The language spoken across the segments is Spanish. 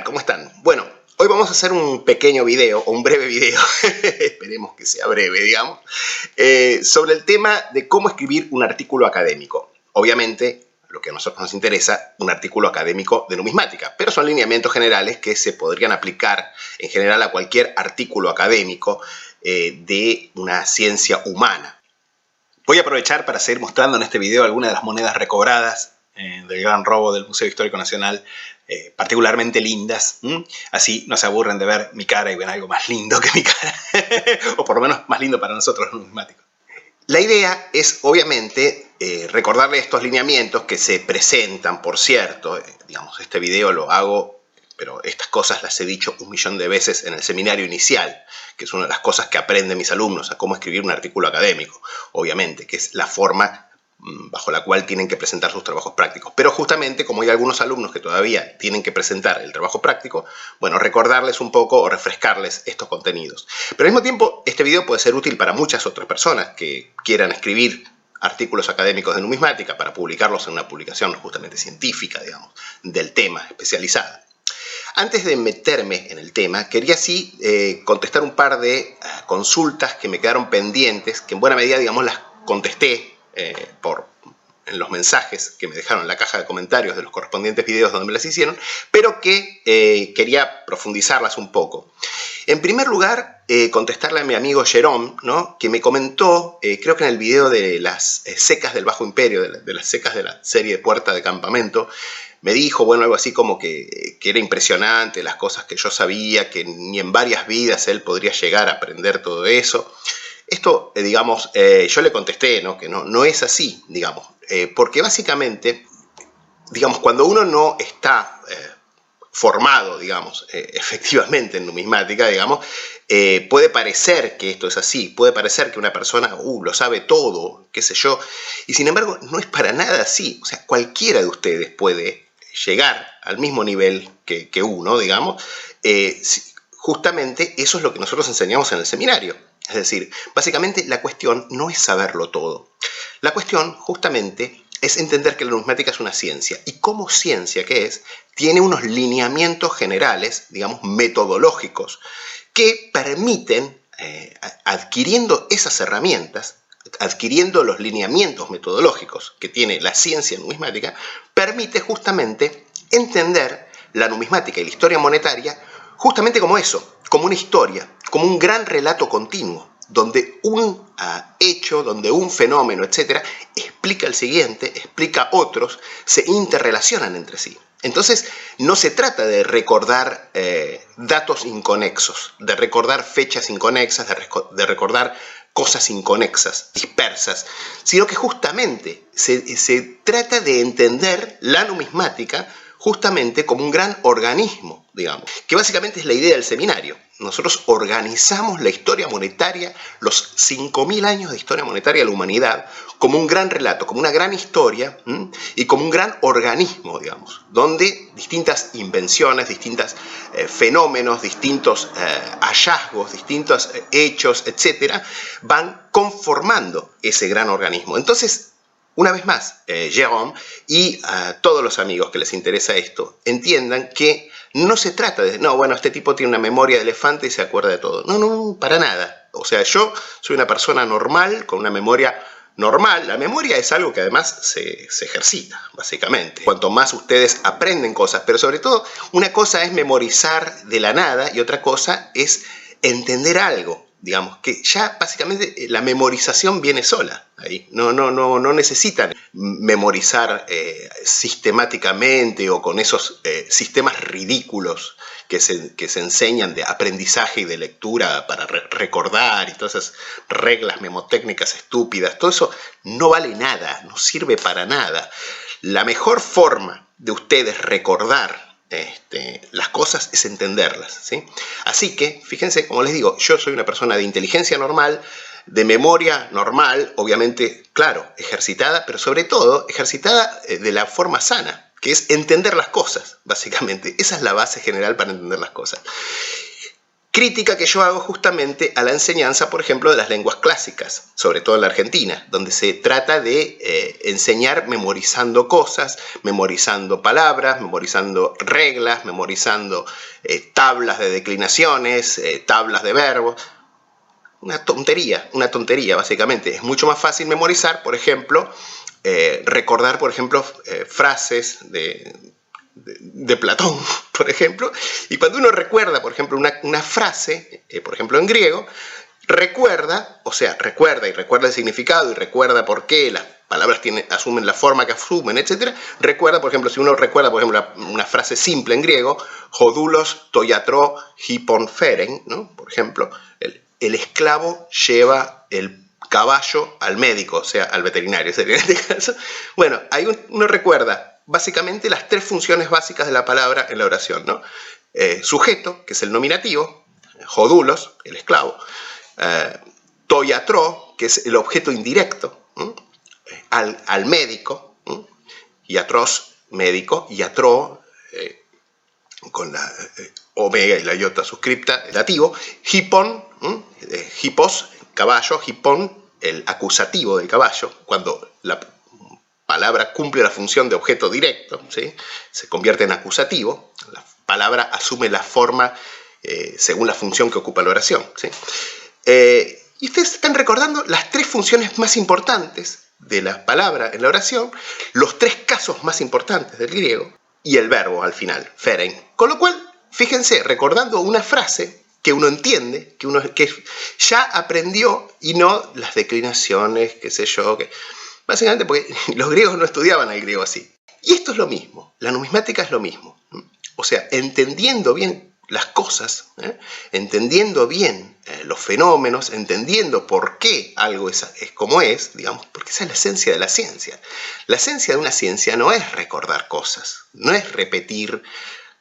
¿Cómo están? Bueno, hoy vamos a hacer un pequeño video, o un breve video, esperemos que sea breve, digamos, sobre el tema de cómo escribir un artículo académico. Obviamente, lo que a nosotros nos interesa, un artículo académico de numismática, pero son lineamientos generales que se podrían aplicar en general a cualquier artículo académico de una ciencia humana. Voy a aprovechar para seguir mostrando en este video algunas de las monedas recobradas del gran robo del Museo Histórico Nacional, particularmente lindas. Así no se aburren de ver mi cara y ven algo más lindo que mi cara, o por lo menos más lindo para nosotros los numismáticos. La idea es, obviamente, recordarle estos lineamientos que se presentan, por cierto. Digamos, este video lo hago, pero estas cosas las he dicho 1.000.000 de veces en el seminario inicial, que es una de las cosas que aprenden mis alumnos, a cómo escribir un artículo académico, obviamente, que es la forma bajo la cual tienen que presentar sus trabajos prácticos. Pero justamente, como hay algunos alumnos que todavía tienen que presentar el trabajo práctico, bueno, recordarles un poco o refrescarles estos contenidos. Pero al mismo tiempo, este video puede ser útil para muchas otras personas que quieran escribir artículos académicos de numismática para publicarlos en una publicación justamente científica, digamos, del tema especializada. Antes de meterme en el tema, quería sí contestar un par de consultas que me quedaron pendientes, que en buena medida, digamos, las contesté en los mensajes que me dejaron en la caja de comentarios de los correspondientes videos donde me las hicieron, pero que quería profundizarlas un poco. En primer lugar, contestarle a mi amigo Jerome, ¿no?, que me comentó, creo que en el video de las secas del Bajo Imperio, de las secas de la serie de Puerta de Campamento, me dijo, bueno, algo así como que era impresionante las cosas que yo sabía, que ni en varias vidas él podría llegar a aprender todo eso. Esto, digamos, yo le contesté, ¿no?, que no es así, digamos, porque básicamente, digamos, cuando uno no está formado, digamos, efectivamente en numismática, digamos, puede parecer que esto es así, puede parecer que una persona lo sabe todo, qué sé yo, y sin embargo no es para nada así. O sea, cualquiera de ustedes puede llegar al mismo nivel que uno, digamos. Justamente eso es lo que nosotros enseñamos en el seminario. Es decir, básicamente la cuestión no es saberlo todo. La cuestión justamente es entender que la numismática es una ciencia, y como ciencia que es, tiene unos lineamientos generales, digamos, metodológicos, que permiten, adquiriendo esas herramientas, adquiriendo los lineamientos metodológicos que tiene la ciencia numismática, permite justamente entender la numismática y la historia monetaria justamente como eso, como una historia, como un gran relato continuo, donde un hecho, donde un fenómeno, etcétera, explica el siguiente, explica otros, se interrelacionan entre sí. Entonces, no se trata de recordar datos inconexos, de recordar fechas inconexas, de recordar cosas inconexas, dispersas, sino que justamente se trata de entender la numismática justamente como un gran organismo, digamos, que básicamente es la idea del seminario. Nosotros organizamos la historia monetaria, los 5.000 años de historia monetaria de la humanidad, como un gran relato, como una gran historia, y como un gran organismo, digamos, donde distintas invenciones, distintos fenómenos, distintos hallazgos, distintos hechos, etcétera, van conformando ese gran organismo. Entonces, una vez más, Jerome y a todos los amigos que les interesa esto, entiendan que no se trata de, no, bueno, este tipo tiene una memoria de elefante y se acuerda de todo. No, para nada. O sea, yo soy una persona normal, con una memoria normal. La memoria es algo que además se ejercita, básicamente. Cuanto más ustedes aprenden cosas, pero sobre todo, una cosa es memorizar de la nada y otra cosa es entender algo. Digamos que ya básicamente la memorización viene sola ahí. No necesitan memorizar sistemáticamente o con esos sistemas ridículos que se enseñan de aprendizaje y de lectura para recordar y todas esas reglas memotécnicas estúpidas. Todo eso no vale nada, no sirve para nada. La mejor forma de ustedes recordar las cosas es entenderlas, ¿sí? Así que, fíjense, como les digo, yo soy una persona de inteligencia normal, de memoria normal, obviamente, claro, ejercitada, pero sobre todo ejercitada de la forma sana, que es entender las cosas, básicamente. Esa es la base general para entender las cosas. Crítica que yo hago justamente a la enseñanza, por ejemplo, de las lenguas clásicas, sobre todo en la Argentina, donde se trata de enseñar memorizando cosas, memorizando palabras, memorizando reglas, memorizando tablas de declinaciones, tablas de verbos. Una tontería básicamente. Es mucho más fácil memorizar, por ejemplo, recordar, por ejemplo, frases de Platón, por ejemplo, y cuando uno recuerda, por ejemplo, una frase, por ejemplo, en griego, recuerda y recuerda el significado y recuerda por qué las palabras asumen la forma que asumen, etc. Recuerda, por ejemplo, si uno recuerda, por ejemplo, una frase simple en griego, hodoulos toiatro hippon feren, ¿no? Por ejemplo, el esclavo lleva el caballo al médico, o sea, al veterinario, sería en este caso. Bueno, ahí uno recuerda básicamente las tres funciones básicas de la palabra en la oración, ¿no? Sujeto, que es el nominativo, hodoulos, el esclavo, toiatro, que es el objeto indirecto, al médico, iatros, médico, iatro, con la omega y la iota suscripta, el dativo, hippon, hippos, caballo, hippon, el acusativo del caballo, cuando la palabra cumple la función de objeto directo, ¿sí? Se convierte en acusativo, la palabra asume la forma según la función que ocupa la oración, ¿sí? Y ustedes están recordando las tres funciones más importantes de la palabra en la oración, los tres casos más importantes del griego y el verbo al final, feren. Con lo cual, fíjense, recordando una frase que uno entiende, que ya aprendió y no las declinaciones, qué sé yo, que básicamente porque los griegos no estudiaban el griego así. Y esto es lo mismo, la numismática es lo mismo. O sea, entendiendo bien las cosas, entendiendo bien los fenómenos, entendiendo por qué algo es como es, digamos, porque esa es la esencia de la ciencia. La esencia de una ciencia no es recordar cosas, no es repetir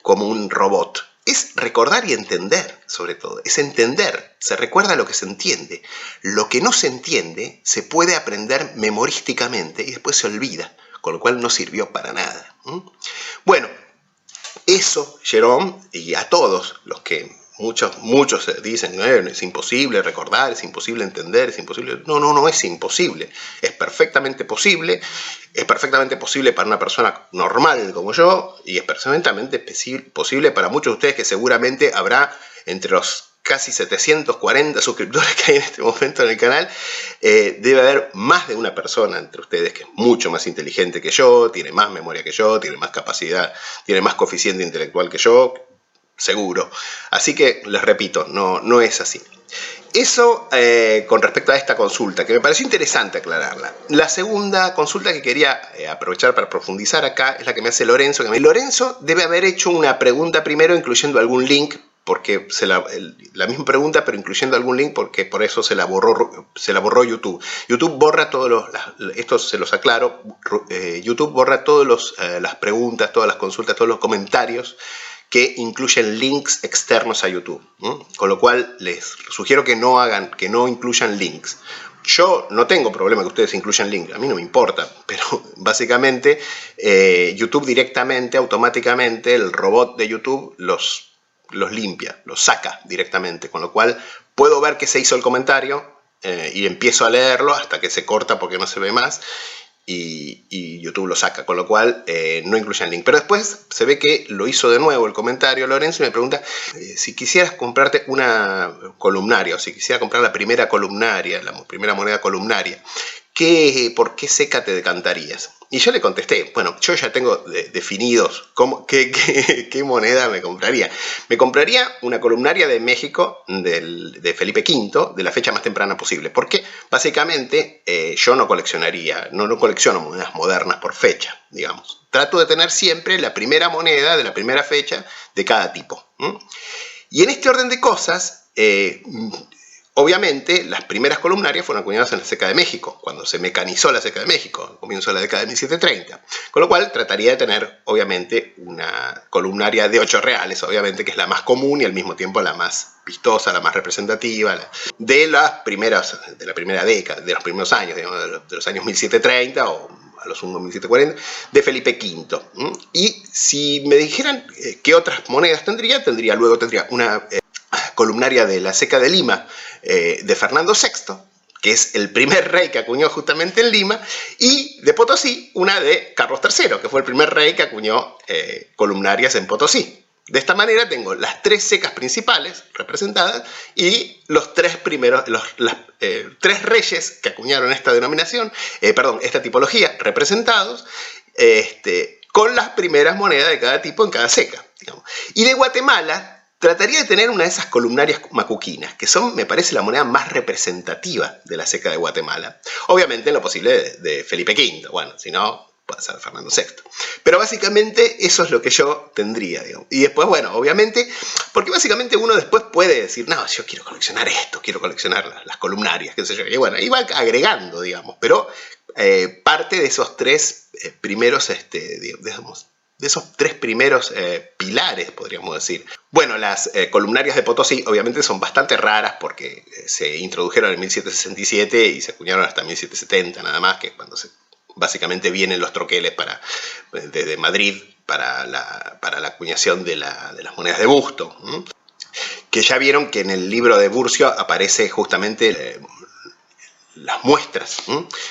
como un robot. Es recordar y entender, sobre todo. Es entender. Se recuerda lo que se entiende. Lo que no se entiende se puede aprender memorísticamente y después se olvida, con lo cual no sirvió para nada. Bueno, eso, Jerome, y a todos los que muchos dicen, es imposible recordar, es imposible entender, es imposible. No es imposible. Es perfectamente posible. Es perfectamente posible para una persona normal como yo y es perfectamente posible para muchos de ustedes que seguramente habrá entre los casi 740 suscriptores que hay en este momento en el canal. Debe haber más de una persona entre ustedes que es mucho más inteligente que yo, tiene más memoria que yo, tiene más capacidad, tiene más coeficiente intelectual que yo, seguro. Así que les repito, no es así. Eso con respecto a esta consulta, que me pareció interesante aclararla. La segunda consulta que quería aprovechar para profundizar acá es la que me hace Lorenzo. Lorenzo debe haber hecho una pregunta primero incluyendo algún link, porque la misma pregunta pero incluyendo algún link, porque por eso se la borró YouTube. YouTube borra esto se los aclaro, YouTube borra todas las preguntas, todas las consultas, todos los comentarios que incluyen links externos a YouTube. Con lo cual les sugiero que no incluyan links. Yo no tengo problema que ustedes incluyan links, a mí no me importa, pero básicamente YouTube directamente, automáticamente, el robot de YouTube los limpia, los saca directamente, con lo cual puedo ver que se hizo el comentario y empiezo a leerlo hasta que se corta porque no se ve más. Y YouTube lo saca, con lo cual no incluyen link. Pero después se ve que lo hizo de nuevo el comentario Lorenzo y me pregunta si quisieras comprarte una columnaria o si quisiera comprar la primera columnaria, la primera moneda columnaria, ¿por qué seca te decantarías? Y yo le contesté, bueno, yo ya tengo definidos qué moneda me compraría. Me compraría una columnaria de México de Felipe V de la fecha más temprana posible. Porque básicamente yo no colecciono monedas modernas por fecha, digamos. Trato de tener siempre la primera moneda de la primera fecha de cada tipo. Y en este orden de cosas, obviamente, las primeras columnarias fueron acuñadas en la Seca de México, cuando se mecanizó la Seca de México, comienzo de la década de 1730. Con lo cual, trataría de tener, obviamente, una columnaria de 8 reales, obviamente, que es la más común y al mismo tiempo la más vistosa, la más representativa, de la primera década, de los primeros años, digamos, de los años 1730 o a los 1740, de Felipe V. Y si me dijeran qué otras monedas tendría una columnaria de la Ceca de Lima de Fernando VI, que es el primer rey que acuñó justamente en Lima, y de Potosí, una de Carlos III, que fue el primer rey que acuñó columnarias en Potosí. De esta manera tengo las 3 cecas principales representadas y los 3 primeros, los 3 reyes que acuñaron esta denominación, esta tipología representados, con las primeras monedas de cada tipo en cada ceca, digamos. Y de Guatemala trataría de tener una de esas columnarias macuquinas, que son, me parece, la moneda más representativa de la ceca de Guatemala. Obviamente en lo posible de Felipe V, bueno, si no, puede ser Fernando VI. Pero básicamente eso es lo que yo tendría, digamos. Y después, bueno, obviamente, porque básicamente uno después puede decir, no, yo quiero coleccionar esto, quiero coleccionar las columnarias, qué sé yo. Y bueno, ahí va agregando, digamos, pero parte de esos 3 primeros, digamos, de esos 3 primeros pilares, podríamos decir. Bueno, las columnarias de Potosí obviamente son bastante raras porque se introdujeron en 1767 y se acuñaron hasta 1770 nada más, que cuando básicamente vienen los troqueles desde Madrid para la acuñación de las monedas de busto. Que ya vieron que en el libro de Burcio aparece justamente las muestras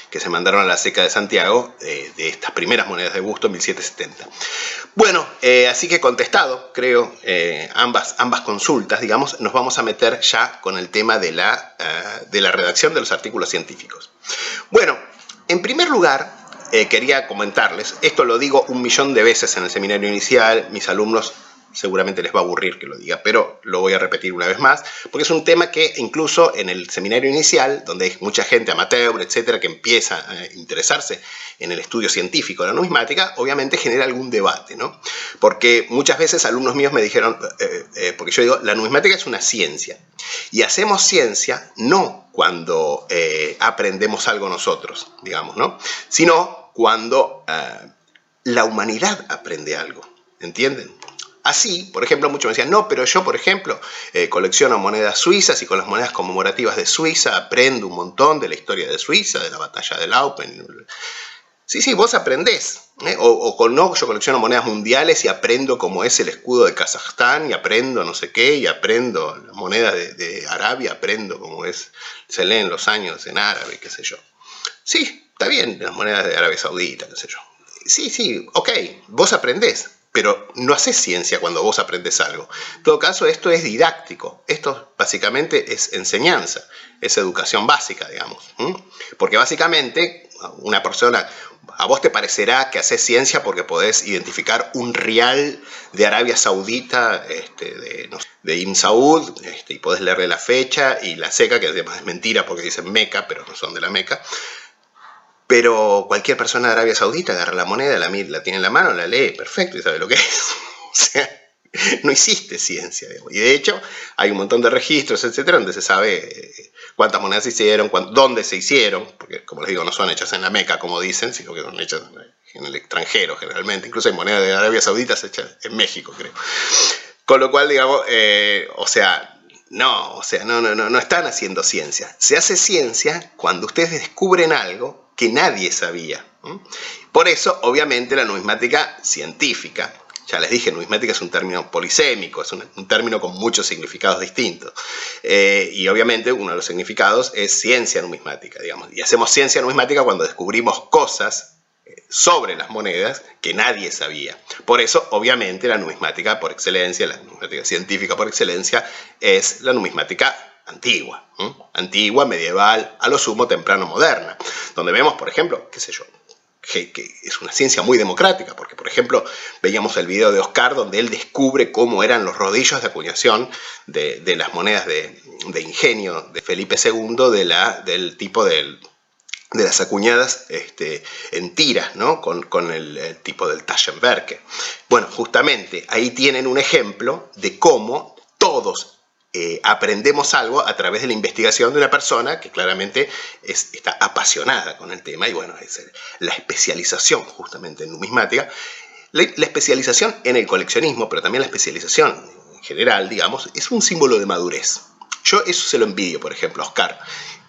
que se mandaron a la Ceca de Santiago de estas primeras monedas de busto en 1770. Bueno, así que contestado, creo, ambas consultas, digamos, nos vamos a meter ya con el tema de la redacción de los artículos científicos. Bueno, en primer lugar, quería comentarles, esto lo digo 1.000.000 de veces en el seminario inicial, mis alumnos seguramente les va a aburrir que lo diga, pero lo voy a repetir una vez más, porque es un tema que incluso en el seminario inicial, donde hay mucha gente amateur, etcétera, que empieza a interesarse en el estudio científico de la numismática, obviamente genera algún debate, ¿no? Porque muchas veces alumnos míos me dijeron, porque yo digo, la numismática es una ciencia, y hacemos ciencia no cuando aprendemos algo nosotros, digamos, ¿no? Sino cuando la humanidad aprende algo, ¿entienden? Así, por ejemplo, muchos me decían, no, pero yo, por ejemplo, colecciono monedas suizas y con las monedas conmemorativas de Suiza aprendo un montón de la historia de Suiza, de la batalla de Laupen. Sí, vos aprendés. No, yo colecciono monedas mundiales y aprendo cómo es el escudo de Kazajstán y aprendo no sé qué y aprendo las monedas de Arabia, aprendo cómo se leen los años en árabe, qué sé yo. Sí, está bien, las monedas de Arabia Saudita, qué sé yo. Sí, ok, vos aprendés. Pero no haces ciencia cuando vos aprendes algo. En todo caso, esto es didáctico. Esto básicamente es enseñanza. Es educación básica, digamos. Porque básicamente una persona, a vos te parecerá que haces ciencia porque podés identificar un rial de Arabia Saudita, de Ibn Saud, y podés leerle la fecha y la ceca, que además es mentira porque dicen Meca, pero no son de la Meca. Pero cualquier persona de Arabia Saudita agarra la moneda, la tiene en la mano, la lee, perfecto, y sabe lo que es. O sea, no hiciste ciencia, digamos. Y de hecho, hay un montón de registros, etcétera, donde se sabe cuántas monedas se hicieron, dónde se hicieron, porque, como les digo, no son hechas en la Meca, como dicen, sino que son hechas en el extranjero, generalmente. Incluso hay monedas de Arabia Saudita hechas en México, creo. Con lo cual, digamos, no están haciendo ciencia. Se hace ciencia cuando ustedes descubren algo que nadie sabía. Por eso, obviamente, la numismática científica, ya les dije, numismática es un término polisémico, es un término con muchos significados distintos. Y obviamente uno de los significados es ciencia numismática, digamos. Y hacemos ciencia numismática cuando descubrimos cosas sobre las monedas que nadie sabía. Por eso, obviamente, la numismática por excelencia, la numismática científica por excelencia, es la numismática antigua, antigua, medieval, a lo sumo temprano moderna, donde vemos, por ejemplo, qué sé yo, que es una ciencia muy democrática, porque, por ejemplo, veíamos el video de Oscar donde él descubre cómo eran los rodillos de acuñación de las monedas de ingenio de Felipe II, del tipo de las acuñadas en tiras, ¿no? Con el tipo del Taschenwerke. Bueno, justamente ahí tienen un ejemplo de cómo todos aprendemos algo a través de la investigación de una persona que claramente está apasionada con el tema, y bueno, es la especialización justamente en numismática, la especialización en el coleccionismo, pero también la especialización en general, digamos, es un símbolo de madurez. Yo eso se lo envidio, por ejemplo, a Oscar,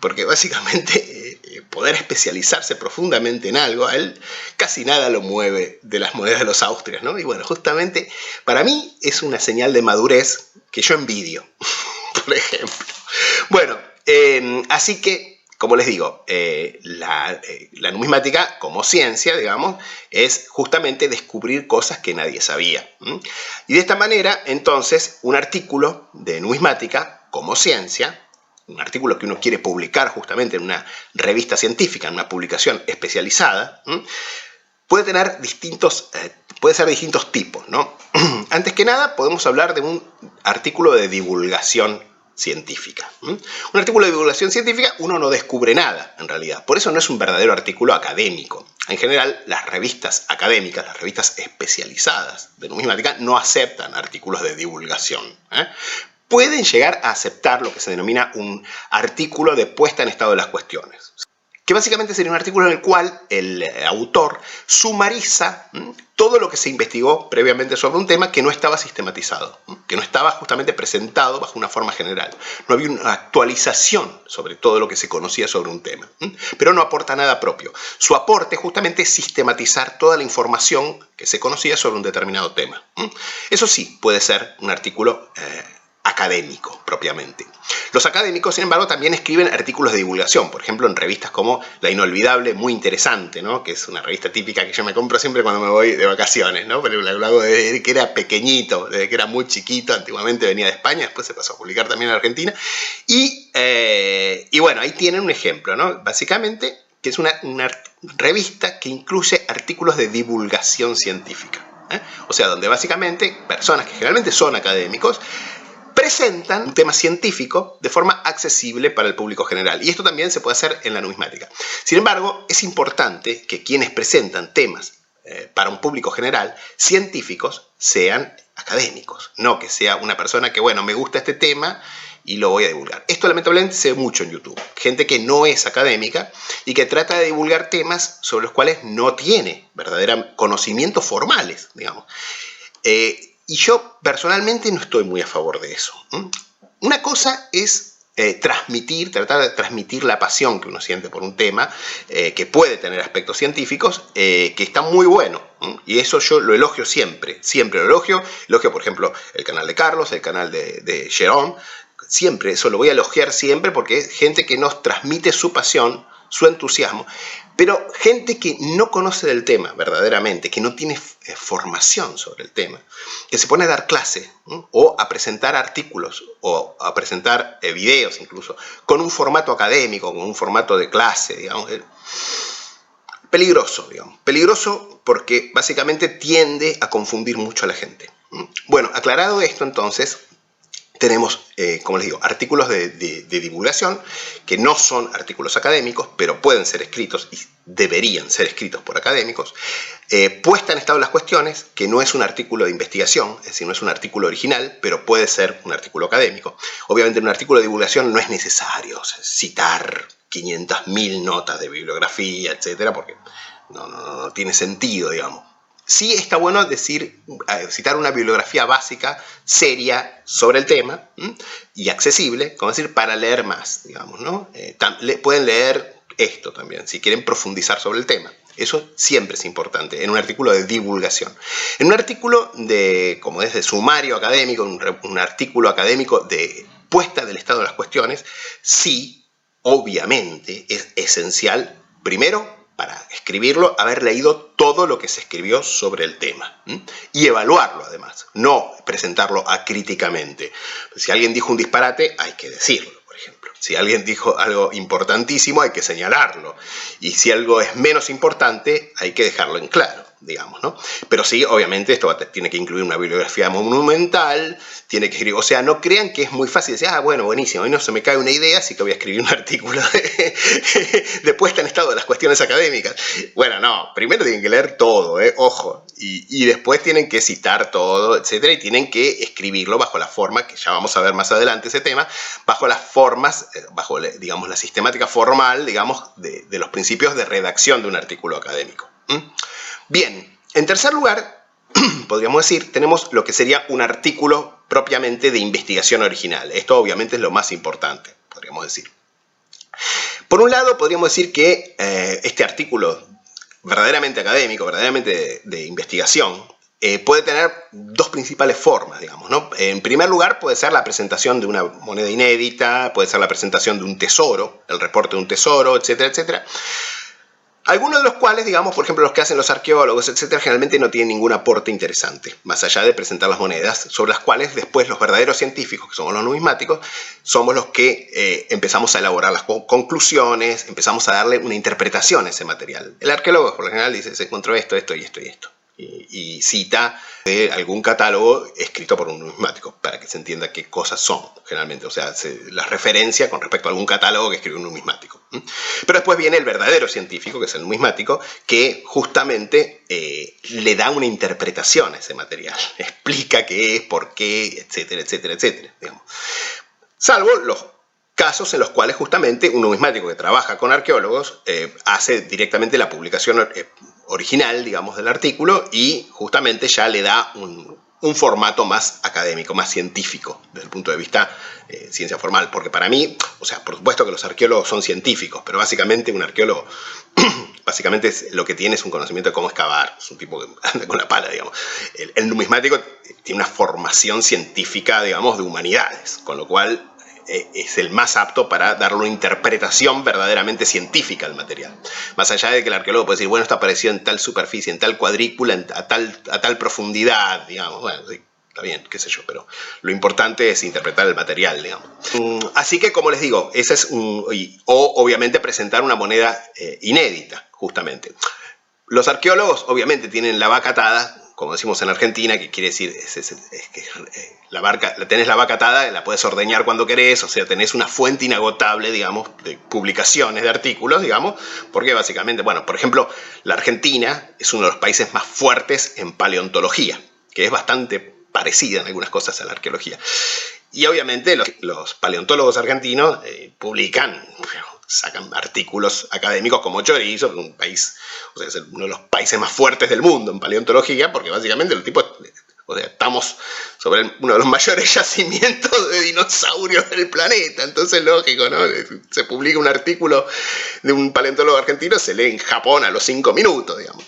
porque básicamente poder especializarse profundamente en algo, a él casi nada lo mueve de las monedas de los Austrias, ¿no? Y bueno, justamente para mí es una señal de madurez que yo envidio. por ejemplo. Bueno, así que, como les digo, la numismática como ciencia, digamos, es justamente descubrir cosas que nadie sabía. Y de esta manera, entonces, un artículo de numismática como ciencia, un artículo que uno quiere publicar justamente en una revista científica, en una publicación especializada, puede ser de distintos tipos, ¿no? Antes que nada, podemos hablar de un artículo de divulgación científica. Un artículo de divulgación científica uno no descubre nada, en realidad. Por eso no es un verdadero artículo académico. En general, las revistas académicas, las revistas especializadas de numismática, no aceptan artículos de divulgación. Pueden llegar a aceptar lo que se denomina un artículo de puesta en estado de las cuestiones, que básicamente sería un artículo en el cual el autor sumariza todo lo que se investigó previamente sobre un tema que no estaba sistematizado, que no estaba justamente presentado bajo una forma general. No había una actualización sobre todo lo que se conocía sobre un tema, pero no aporta nada propio. Su aporte justamente es sistematizar toda la información que se conocía sobre un determinado tema. Eso sí, puede ser un artículo académico propiamente. Los académicos, sin embargo, también escriben artículos de divulgación, por ejemplo, en revistas como La Inolvidable, muy interesante, ¿no? Que es una revista típica que yo me compro siempre cuando me voy de vacaciones, ¿no? Pero lo hago desde que era pequeñito, desde que era muy chiquito, antiguamente venía de España, después se pasó a publicar también en Argentina, y bueno, ahí tienen un ejemplo, ¿no? Básicamente, que es una revista que incluye artículos de divulgación científica, o sea, donde básicamente personas que generalmente son académicos presentan un tema científico de forma accesible para el público general. Y esto también se puede hacer en la numismática. Sin embargo, es importante que quienes presentan temas para un público general, científicos, sean académicos. No que sea una persona que, bueno, me gusta este tema y lo voy a divulgar. Esto lamentablemente se ve mucho en YouTube. Gente que no es académica y que trata de divulgar temas sobre los cuales no tiene verdaderos conocimientos formales, digamos. Y yo personalmente no estoy muy a favor de eso. Una cosa es tratar de transmitir la pasión que uno siente por un tema, que puede tener aspectos científicos, que está muy bueno. Y eso yo lo elogio siempre lo elogio. Elogio, por ejemplo, el canal de Carlos, el canal de Jerome. Siempre, eso lo voy a elogiar siempre porque es gente que nos transmite su pasión, su entusiasmo, pero gente que no conoce del tema verdaderamente, que no tiene formación sobre el tema, que se pone a dar clase o a presentar artículos o a presentar videos incluso, con un formato académico, con un formato de clase, digamos, peligroso, digamos, peligroso porque básicamente tiende a confundir mucho a la gente. Bueno, aclarado esto entonces, tenemos, como les digo, artículos de divulgación que no son artículos académicos, pero pueden ser escritos y deberían ser escritos por académicos. Puesta en estado las cuestiones, que no es un artículo de investigación, es decir, no es un artículo original, pero puede ser un artículo académico. Obviamente en un artículo de divulgación no es necesario citar 500.000 notas de bibliografía, etcétera, porque no tiene sentido, digamos. Sí está bueno citar una bibliografía básica, seria, sobre el tema, y accesible, como decir, para leer más, digamos, ¿no? Pueden leer esto también, si quieren profundizar sobre el tema. Eso siempre es importante en un artículo de divulgación. En un artículo como es de sumario académico, un artículo académico de puesta del estado de las cuestiones, sí, obviamente, es esencial, primero, para escribirlo, haber leído todo lo que se escribió sobre el tema y evaluarlo además, no presentarlo acríticamente. Si alguien dijo un disparate, hay que decirlo, por ejemplo. Si alguien dijo algo importantísimo, hay que señalarlo. Y si algo es menos importante, hay que dejarlo en claro, digamos, ¿no? Pero sí, obviamente, esto tiene que incluir una bibliografía monumental, tiene que escribir, o sea, no crean que es muy fácil decir, bueno, buenísimo, hoy no se me cae una idea, así que voy a escribir un artículo de puesta en estado de las cuestiones académicas. Bueno, no, primero tienen que leer todo, ojo, y después tienen que citar todo, etcétera, y tienen que escribirlo bajo la forma, que ya vamos a ver más adelante ese tema, bajo las formas, bajo, digamos, la sistemática formal, digamos, de los principios de redacción de un artículo académico. Bien, en tercer lugar, podríamos decir, tenemos lo que sería un artículo propiamente de investigación original. Esto obviamente es lo más importante, podríamos decir. Por un lado, podríamos decir que este artículo verdaderamente académico, verdaderamente de investigación, puede tener dos principales formas, digamos, ¿no? En primer lugar, puede ser la presentación de una moneda inédita, puede ser la presentación de un tesoro, el reporte de un tesoro, etcétera, etcétera. Algunos de los cuales, digamos, por ejemplo, los que hacen los arqueólogos, etcétera, generalmente no tienen ningún aporte interesante, más allá de presentar las monedas, sobre las cuales después los verdaderos científicos, que somos los numismáticos, somos los que empezamos a elaborar las conclusiones, empezamos a darle una interpretación a ese material. El arqueólogo, por lo general, dice, se encontró esto, esto y esto y esto. Y cita de algún catálogo escrito por un numismático para que se entienda qué cosas son generalmente, o sea, la referencia con respecto a algún catálogo que escribió un numismático. Pero después viene el verdadero científico, que es el numismático, que justamente le da una interpretación a ese material, explica qué es, por qué, etcétera, etcétera, etcétera, digamos. Salvo los casos en los cuales justamente un numismático que trabaja con arqueólogos hace directamente la publicación original, digamos, del artículo y justamente ya le da un formato más académico, más científico, desde el punto de vista ciencia formal. Porque para mí, o sea, por supuesto que los arqueólogos son científicos, pero básicamente un arqueólogo básicamente lo que tiene es un conocimiento de cómo excavar, es un tipo que anda con la pala, digamos. El numismático tiene una formación científica, digamos, de humanidades, con lo cual es el más apto para darle una interpretación verdaderamente científica al material. Más allá de que el arqueólogo puede decir, bueno, esto apareció en tal superficie, en tal cuadrícula, a tal profundidad, digamos, bueno, sí, está bien, qué sé yo, pero lo importante es interpretar el material, digamos. Así que, como les digo, ese es o obviamente presentar una moneda inédita, justamente. Los arqueólogos obviamente tienen la vaca atada, como decimos en Argentina, que quiere decir que tenés la vaca atada, la puedes ordeñar cuando querés, o sea, tenés una fuente inagotable, digamos, de publicaciones, de artículos, digamos, porque básicamente, bueno, por ejemplo, la Argentina es uno de los países más fuertes en paleontología, que es bastante parecida en algunas cosas a la arqueología. Y obviamente los paleontólogos argentinos publican, sacan artículos académicos como chorizo, un país, o sea, es uno de los países más fuertes del mundo en paleontología, porque básicamente los tipos, o sea, estamos sobre uno de los mayores yacimientos de dinosaurios del planeta, entonces lógico, ¿no? Se publica un artículo de un paleontólogo argentino, se lee en Japón a los 5 minutos, digamos.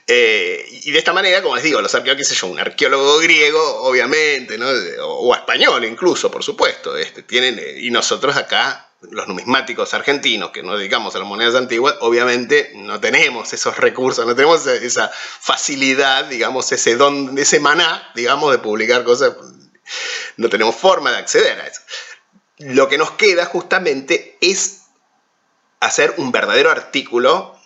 Y de esta manera, como les digo, los arqueólogos, qué sé yo, un arqueólogo griego, obviamente, ¿no? O español incluso, por supuesto, tienen, y nosotros acá, los numismáticos argentinos que nos dedicamos a las monedas antiguas, obviamente no tenemos esos recursos, no tenemos esa facilidad, digamos, ese don, ese maná, digamos, de publicar cosas, no tenemos forma de acceder a eso. Lo que nos queda justamente es hacer un verdadero artículo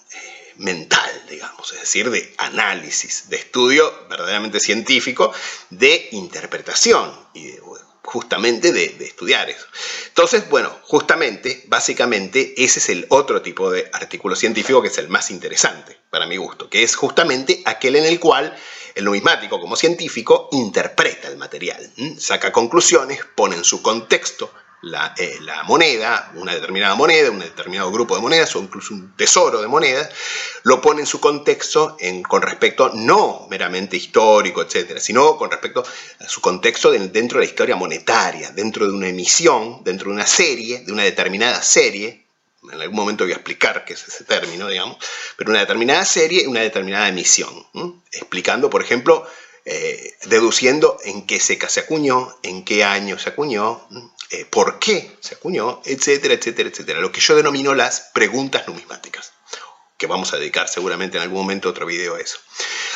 mental, digamos, es decir, de análisis, de estudio verdaderamente científico, de interpretación y justamente de estudiar eso. Entonces, bueno, justamente, básicamente, ese es el otro tipo de artículo científico que es el más interesante, para mi gusto, que es justamente aquel en el cual el numismático como científico interpreta el material, saca conclusiones, pone en su contexto la moneda, una determinada moneda, un determinado grupo de monedas o incluso un tesoro de monedas, lo pone en su contexto con respecto no meramente histórico, etcétera, sino con respecto a su contexto dentro de la historia monetaria, dentro de una emisión, dentro de una serie, de una determinada serie. En algún momento voy a explicar qué es ese término, digamos, pero una determinada serie y una determinada emisión, explicando, por ejemplo, deduciendo en qué seca se acuñó, en qué año se acuñó, por qué se acuñó, etcétera, etcétera, etcétera. Lo que yo denomino las preguntas numismáticas, que vamos a dedicar seguramente en algún momento otro video a eso.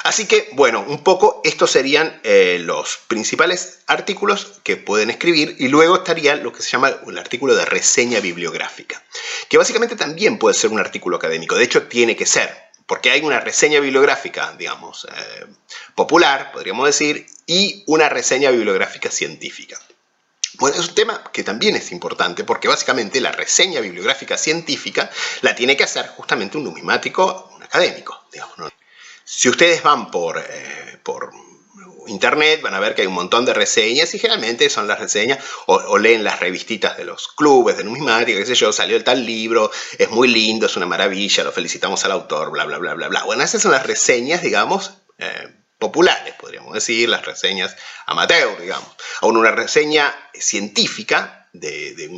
Así que, bueno, un poco estos serían los principales artículos que pueden escribir, y luego estaría lo que se llama un artículo de reseña bibliográfica, que básicamente también puede ser un artículo académico. De hecho, tiene que ser, porque hay una reseña bibliográfica, digamos, popular, podríamos decir, y una reseña bibliográfica científica. Bueno, es un tema que también es importante, porque básicamente la reseña bibliográfica científica la tiene que hacer justamente un numismático, un académico, digamos, ¿no? Si ustedes van por internet van a ver que hay un montón de reseñas, y generalmente son las reseñas o leen las revistitas de los clubes de numismática, qué sé yo, salió el tal libro, es muy lindo, es una maravilla, lo felicitamos al autor, bla, bla, bla, bla, bla. Bueno, esas son las reseñas, digamos, populares, podríamos decir, las reseñas amateur, digamos. Aún una reseña científica de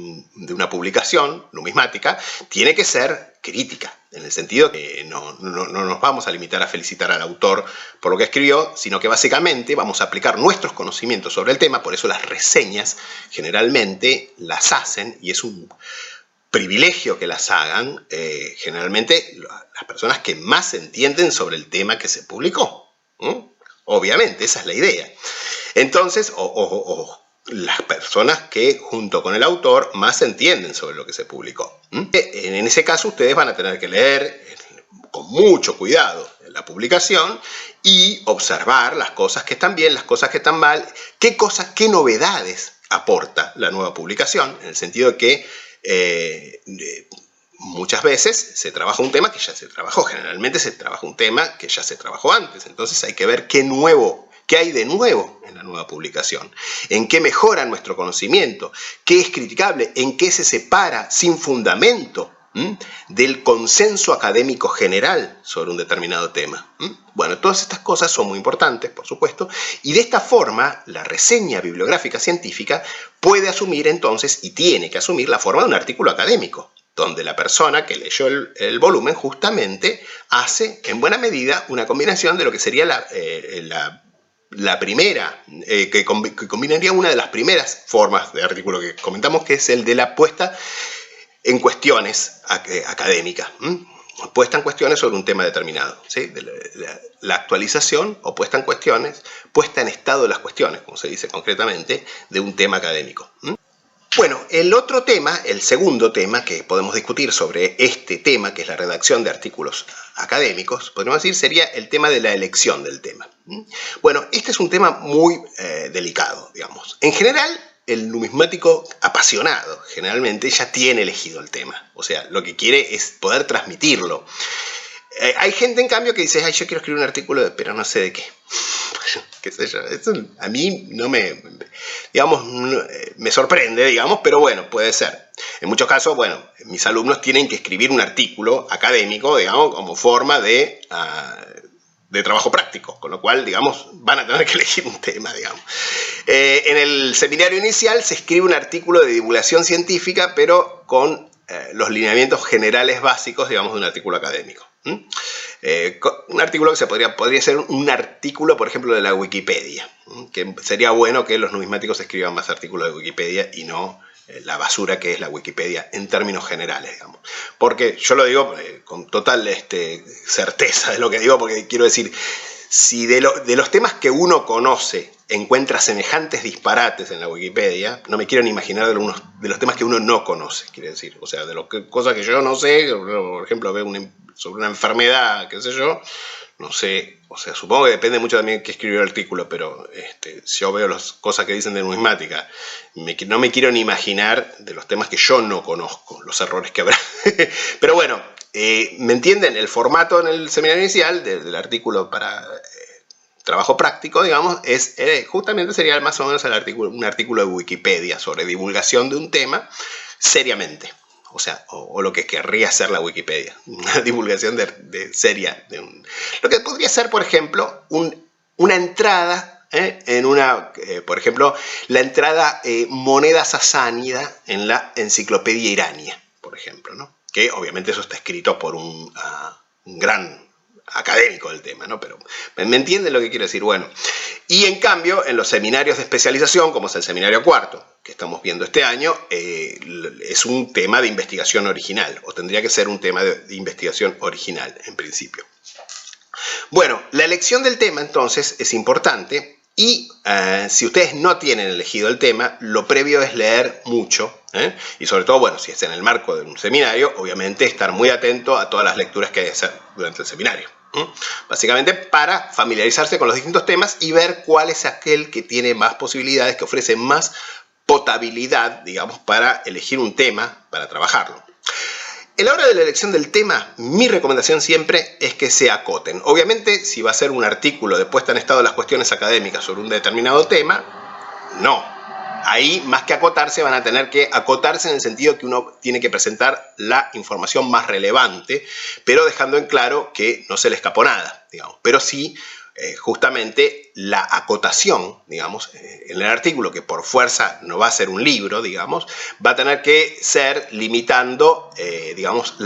una publicación numismática tiene que ser crítica, en el sentido que no nos vamos a limitar a felicitar al autor por lo que escribió, sino que básicamente vamos a aplicar nuestros conocimientos sobre el tema. Por eso las reseñas generalmente las hacen, y es un privilegio que las hagan, generalmente las personas que más entienden sobre el tema que se publicó. Obviamente, esa es la idea. Entonces, las personas que junto con el autor más entienden sobre lo que se publicó. En ese caso ustedes van a tener que leer con mucho cuidado la publicación y observar las cosas que están bien, las cosas que están mal, qué novedades aporta la nueva publicación, en el sentido de que muchas veces se trabaja un tema que ya se trabajó, generalmente se trabaja un tema que ya se trabajó antes, entonces hay que ver qué hay de nuevo en la nueva publicación, en qué mejora nuestro conocimiento, qué es criticable, en qué se separa sin fundamento del consenso académico general sobre un determinado tema. Bueno, todas estas cosas son muy importantes, por supuesto, y de esta forma la reseña bibliográfica científica puede asumir entonces, y tiene que asumir, la forma de un artículo académico, donde la persona que leyó el volumen justamente hace en buena medida una combinación de lo que sería la primera, que combinaría una de las primeras formas de artículo que comentamos, que es el de la puesta en cuestiones académicas, puesta en cuestiones sobre un tema determinado, ¿sí? La actualización o puesta en estado de las cuestiones, como se dice concretamente, de un tema académico. Bueno, el segundo tema que podemos discutir sobre este tema, que es la redacción de artículos académicos, podríamos decir, sería el tema de la elección del tema. Bueno, este es un tema muy delicado, digamos. En general, el numismático apasionado generalmente ya tiene elegido el tema, o sea, lo que quiere es poder transmitirlo. Hay gente, en cambio, que dice, ay, yo quiero escribir un artículo, pero no sé de qué. Qué sé yo, eso a mí no me sorprende, digamos, pero bueno, puede ser. En muchos casos, bueno, mis alumnos tienen que escribir un artículo académico, digamos, como forma de trabajo práctico, con lo cual, digamos, van a tener que elegir un tema, digamos. En el seminario inicial se escribe un artículo de divulgación científica, pero con los lineamientos generales básicos, digamos, de un artículo académico. Un artículo que podría ser un artículo, por ejemplo, de la Wikipedia, que sería bueno que los numismáticos escriban más artículos de Wikipedia y no la basura que es la Wikipedia en términos generales, digamos. Porque yo lo digo con total certeza de lo que digo, porque quiero decir, si de los temas que uno conoce encuentra semejantes disparates en la Wikipedia, no me quiero ni imaginar de los temas que uno no conoce, quiere decir. O sea, cosas que yo no sé, por ejemplo, veo sobre una enfermedad, qué sé yo, no sé, o sea, supongo que depende mucho también de qué escribió el artículo, pero si yo veo las cosas que dicen de numismática, no me quiero ni imaginar de los temas que yo no conozco, los errores que habrá. Pero bueno, ¿me entienden? El formato en el seminario inicial del artículo para trabajo práctico, digamos, justamente sería más o menos un artículo de Wikipedia sobre divulgación de un tema seriamente. O sea, o lo que querría hacer la Wikipedia, una divulgación seria. Lo que podría ser, por ejemplo, una entrada, por ejemplo, la entrada moneda sasánida en la enciclopedia Irania, por ejemplo, ¿no? Que obviamente eso está escrito por un gran académico del tema, ¿no? Pero ¿me entienden lo que quiero decir? Bueno, y en cambio, en los seminarios de especialización, como es el seminario cuarto, que estamos viendo este año, es un tema de investigación original, o tendría que ser un tema de investigación original, en principio. Bueno, la elección del tema, entonces, es importante, y si ustedes no tienen elegido el tema, lo previo es leer mucho, y sobre todo, bueno, si es en el marco de un seminario, obviamente estar muy atento a todas las lecturas que hay que hacer durante el seminario. Básicamente para familiarizarse con los distintos temas y ver cuál es aquel que tiene más posibilidades, que ofrece más potabilidad, digamos, para elegir un tema, para trabajarlo. En la hora de la elección del tema, mi recomendación siempre es que se acoten. Obviamente, si va a ser un artículo de puesta en estado de las cuestiones académicas sobre un determinado tema, no. Ahí, más que acotarse, van a tener que acotarse en el sentido que uno tiene que presentar la información más relevante, pero dejando en claro que no se le escapó nada, digamos. Pero sí justamente la acotación, digamos, en el artículo, que por fuerza no va a ser un libro, digamos, va a tener que ser limitando, digamos,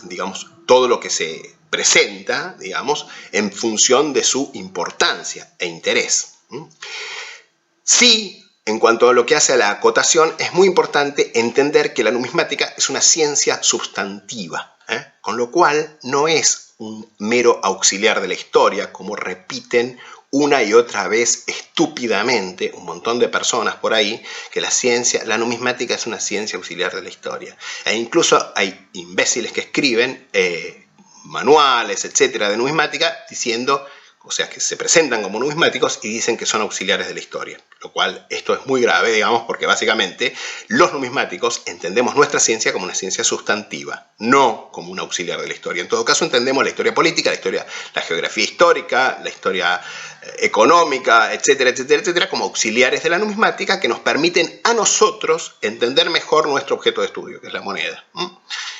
digamos, todo lo que se presenta, digamos, en función de su importancia e interés. Sí, en cuanto a lo que hace a la acotación, es muy importante entender que la numismática es una ciencia sustantiva, con lo cual no es un mero auxiliar de la historia, como repiten una y otra vez estúpidamente un montón de personas por ahí, que la numismática es una ciencia auxiliar de la historia. E incluso hay imbéciles que escriben manuales, etcétera, de numismática, diciendo, o sea, que se presentan como numismáticos y dicen que son auxiliares de la historia. Lo cual, esto es muy grave, digamos, porque básicamente los numismáticos entendemos nuestra ciencia como una ciencia sustantiva, no como un auxiliar de la historia. En todo caso, entendemos la historia política, la geografía histórica, la historia económica, etcétera, etcétera, etcétera, como auxiliares de la numismática que nos permiten a nosotros entender mejor nuestro objeto de estudio, que es la moneda.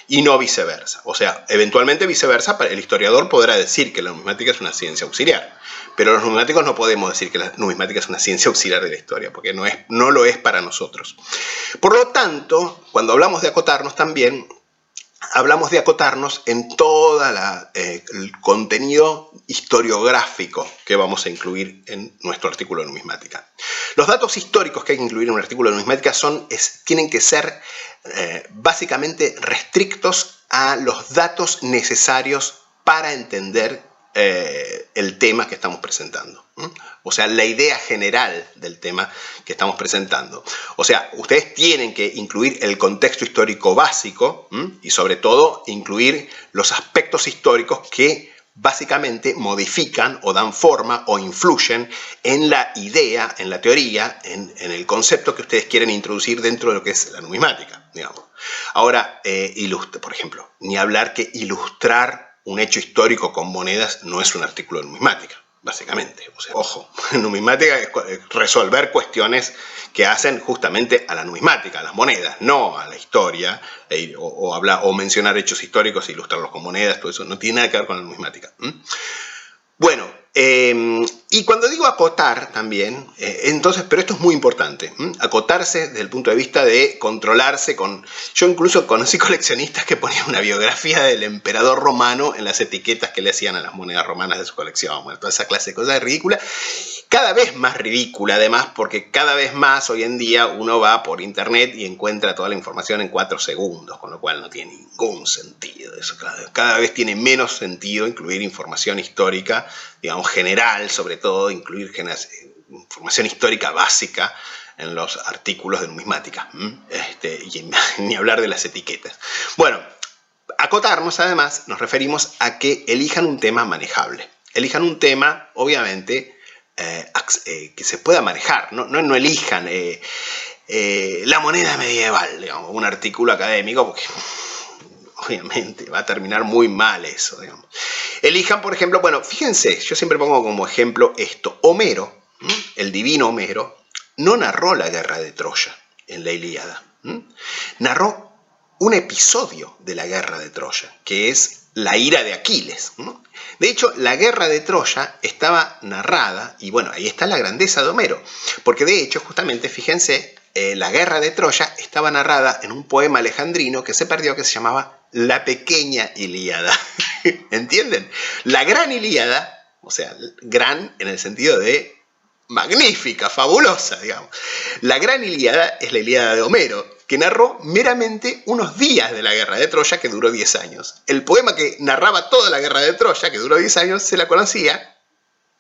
Y no viceversa. O sea, eventualmente viceversa, el historiador podrá decir que la numismática es una ciencia auxiliar, pero los numismáticos no podemos decir que la numismática es una ciencia auxiliar de la historia, porque no lo es para nosotros. Por lo tanto, cuando hablamos de acotarnos también, hablamos de acotarnos en todo el contenido historiográfico que vamos a incluir en nuestro artículo de numismática. Los datos históricos que hay que incluir en un artículo de numismática tienen que ser básicamente restrictos a los datos necesarios para entender el tema que estamos presentando. O sea, la idea general del tema que estamos presentando. O sea, ustedes tienen que incluir el contexto histórico básico y sobre todo incluir los aspectos históricos que básicamente modifican o dan forma o influyen en la idea, en la teoría, en el concepto que ustedes quieren introducir dentro de lo que es la numismática, digamos. Ahora, por ejemplo, ni hablar que ilustrar un hecho histórico con monedas no es un artículo de numismática, básicamente. O sea, ojo, numismática es resolver cuestiones que hacen justamente a la numismática, a las monedas, no a la historia, o mencionar hechos históricos e ilustrarlos con monedas, todo eso no tiene nada que ver con la numismática. Bueno, y cuando digo acotar también, entonces, pero esto es muy importante, acotarse desde el punto de vista de controlarse yo incluso conocí coleccionistas que ponían una biografía del emperador romano en las etiquetas que le hacían a las monedas romanas de su colección, bueno, toda esa clase de cosas ridículas, cada vez más ridícula además, porque cada vez más hoy en día uno va por internet y encuentra toda la información en 4 segundos, con lo cual no tiene ningún sentido eso. Cada vez tiene menos sentido incluir información histórica, digamos general, sobre todo incluir información histórica básica en los artículos de numismática, y ni hablar de las etiquetas. Bueno, acotarnos además nos referimos a que elijan un tema manejable, elijan un tema obviamente que se pueda manejar, no elijan la moneda medieval, digamos, un artículo académico, porque obviamente va a terminar muy mal eso, digamos. Elijan, por ejemplo, bueno, fíjense, yo siempre pongo como ejemplo esto. Homero, el divino Homero, no narró la guerra de Troya en la Ilíada. Narró un episodio de la guerra de Troya, que es la ira de Aquiles. De hecho, la guerra de Troya estaba narrada, y bueno, ahí está la grandeza de Homero, porque de hecho, justamente, fíjense, la guerra de Troya estaba narrada en un poema alejandrino que se perdió, que se llamaba La Pequeña Ilíada. ¿Entienden? La gran Ilíada, o sea, gran en el sentido de magnífica, fabulosa, digamos. La gran Ilíada es la Ilíada de Homero, que narró meramente unos días de la guerra de Troya, que duró 10 años. El poema que narraba toda la guerra de Troya, que duró 10 años, se la conocía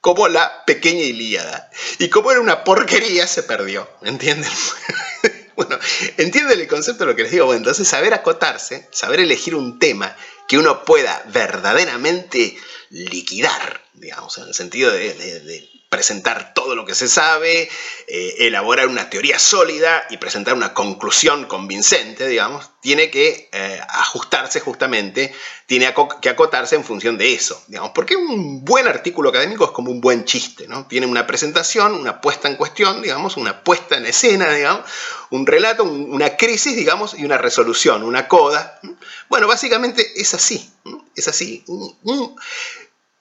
como La Pequeña Ilíada. Y como era una porquería, se perdió. ¿Entienden? Bueno, ¿entienden el concepto de lo que les digo? Bueno, entonces saber acotarse, saber elegir un tema que uno pueda verdaderamente liquidar, digamos, en el sentido de presentar todo lo que se sabe, elaborar una teoría sólida y presentar una conclusión convincente, digamos, tiene que ajustarse justamente, tiene que acotarse en función de eso, digamos, porque un buen artículo académico es como un buen chiste, ¿no? Tiene una presentación, una puesta en cuestión, digamos, una puesta en escena, digamos, un relato, una crisis, digamos, y una resolución, una coda. Bueno, básicamente es así, es así.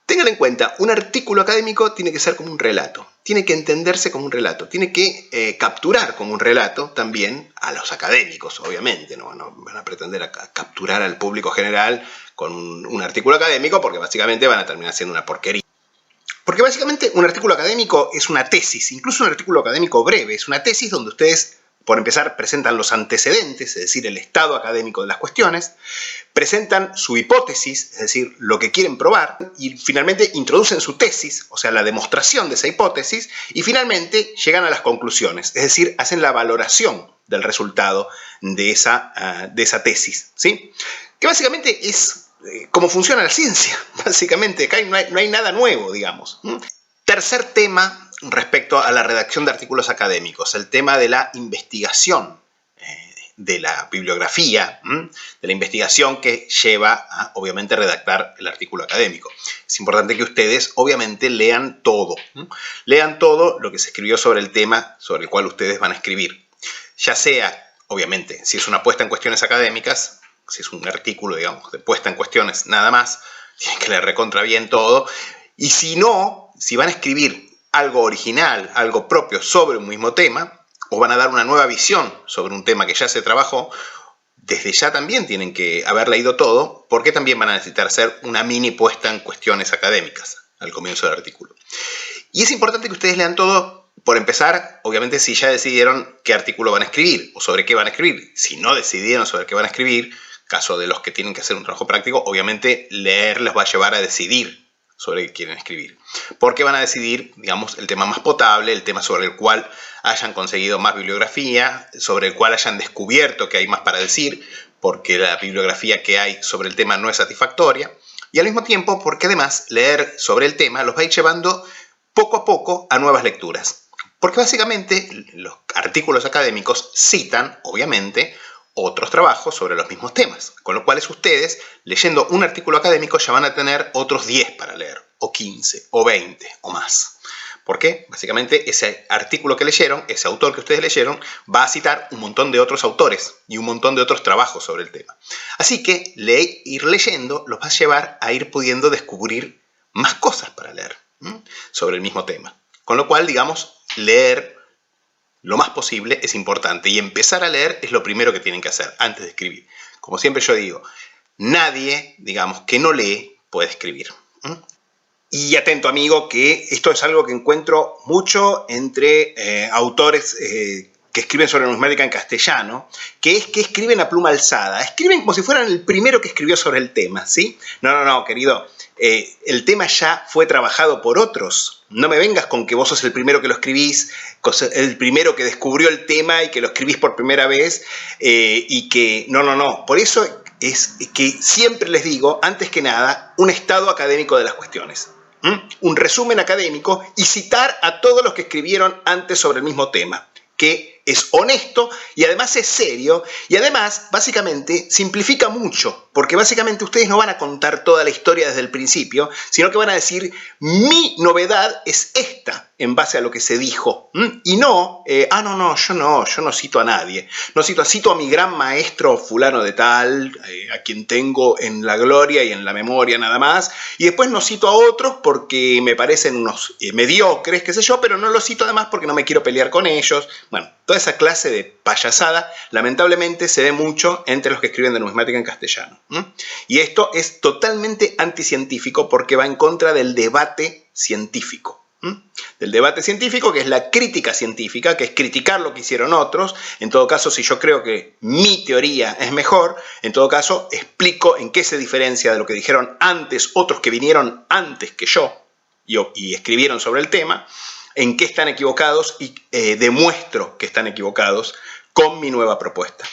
Tengan en cuenta, un artículo académico tiene que ser como un relato, tiene que entenderse como un relato, tiene que capturar como un relato también a los académicos, obviamente, no van a pretender capturar al público general con un artículo académico porque básicamente van a terminar siendo una porquería. Porque básicamente un artículo académico es una tesis, incluso un artículo académico breve, es una tesis donde ustedes, por empezar, presentan los antecedentes, es decir, el estado académico de las cuestiones, presentan su hipótesis, es decir, lo que quieren probar, y finalmente introducen su tesis, o sea, la demostración de esa hipótesis, y finalmente llegan a las conclusiones, es decir, hacen la valoración del resultado de esa tesis, ¿sí? Que básicamente es cómo funciona la ciencia, básicamente, acá no hay nada nuevo, digamos. Tercer tema respecto a la redacción de artículos académicos, el tema de la investigación, de la bibliografía, de la investigación que lleva a, obviamente, redactar el artículo académico. Es importante que ustedes, obviamente, lean todo. Lean todo lo que se escribió sobre el tema sobre el cual ustedes van a escribir. Ya sea, obviamente, si es una puesta en cuestiones académicas, si es un artículo, digamos, de puesta en cuestiones nada más, tienen que leer recontra bien todo. Y si no, si van a escribir algo original, algo propio sobre un mismo tema, o van a dar una nueva visión sobre un tema que ya se trabajó, desde ya también tienen que haber leído todo, porque también van a necesitar hacer una mini puesta en cuestiones académicas al comienzo del artículo. Y es importante que ustedes lean todo, por empezar, obviamente, si ya decidieron qué artículo van a escribir o sobre qué van a escribir. Si no decidieron sobre qué van a escribir, caso de los que tienen que hacer un trabajo práctico, obviamente leer les va a llevar a decidir sobre qué quieren escribir. Porque van a decidir, digamos, el tema más potable, el tema sobre el cual hayan conseguido más bibliografía, sobre el cual hayan descubierto que hay más para decir, porque la bibliografía que hay sobre el tema no es satisfactoria, y al mismo tiempo porque además leer sobre el tema los va a ir llevando poco a poco a nuevas lecturas. Porque básicamente los artículos académicos citan, obviamente, otros trabajos sobre los mismos temas, con lo cual ustedes, leyendo un artículo académico, ya van a tener otros 10 para leer, o 15, o 20, o más. ¿Por qué? Básicamente ese artículo que leyeron, ese autor que ustedes leyeron, va a citar un montón de otros autores y un montón de otros trabajos sobre el tema. Así que ir leyendo los va a llevar a ir pudiendo descubrir más cosas para leer sobre el mismo tema. Con lo cual, digamos, leer lo más posible es importante, y empezar a leer es lo primero que tienen que hacer antes de escribir. Como siempre yo digo, nadie, digamos, que no lee puede escribir. Y atento, amigo, que esto es algo que encuentro mucho entre autores que escriben sobre numismática en castellano, que es que escriben a pluma alzada. Escriben como si fueran el primero que escribió sobre el tema, ¿sí? No, querido. El tema ya fue trabajado por otros. No me vengas con que vos sos el primero que lo escribís, el primero que descubrió el tema y que lo escribís por primera vez, y que... No. Por eso es que siempre les digo, antes que nada, un estado académico de las cuestiones. Un resumen académico y citar a todos los que escribieron antes sobre el mismo tema, que es honesto y además es serio, y además básicamente simplifica mucho, porque básicamente ustedes no van a contar toda la historia desde el principio, sino que van a decir, mi novedad es esta, en base a lo que se dijo, y no, yo no cito a nadie, cito a mi gran maestro fulano de tal, a quien tengo en la gloria y en la memoria nada más, y después no cito a otros porque me parecen unos mediocres, qué sé yo, pero no los cito además porque no me quiero pelear con ellos. Bueno, toda esa clase de payasada, lamentablemente, se ve mucho entre los que escriben de numismática en castellano. Y esto es totalmente anticientífico porque va en contra del debate científico. Del debate científico, que es la crítica científica, que es criticar lo que hicieron otros. En todo caso, si yo creo que mi teoría es mejor, en todo caso, explico en qué se diferencia de lo que dijeron antes otros que vinieron antes que yo y escribieron sobre el tema, en qué están equivocados y demuestro que están equivocados con mi nueva propuesta.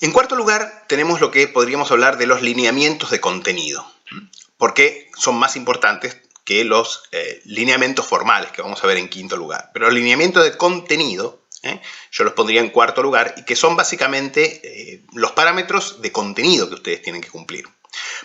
En cuarto lugar, tenemos lo que podríamos hablar de los lineamientos de contenido, porque son más importantes que los lineamientos formales que vamos a ver en quinto lugar. Pero los lineamientos de contenido, yo los pondría en cuarto lugar, y que son básicamente los parámetros de contenido que ustedes tienen que cumplir.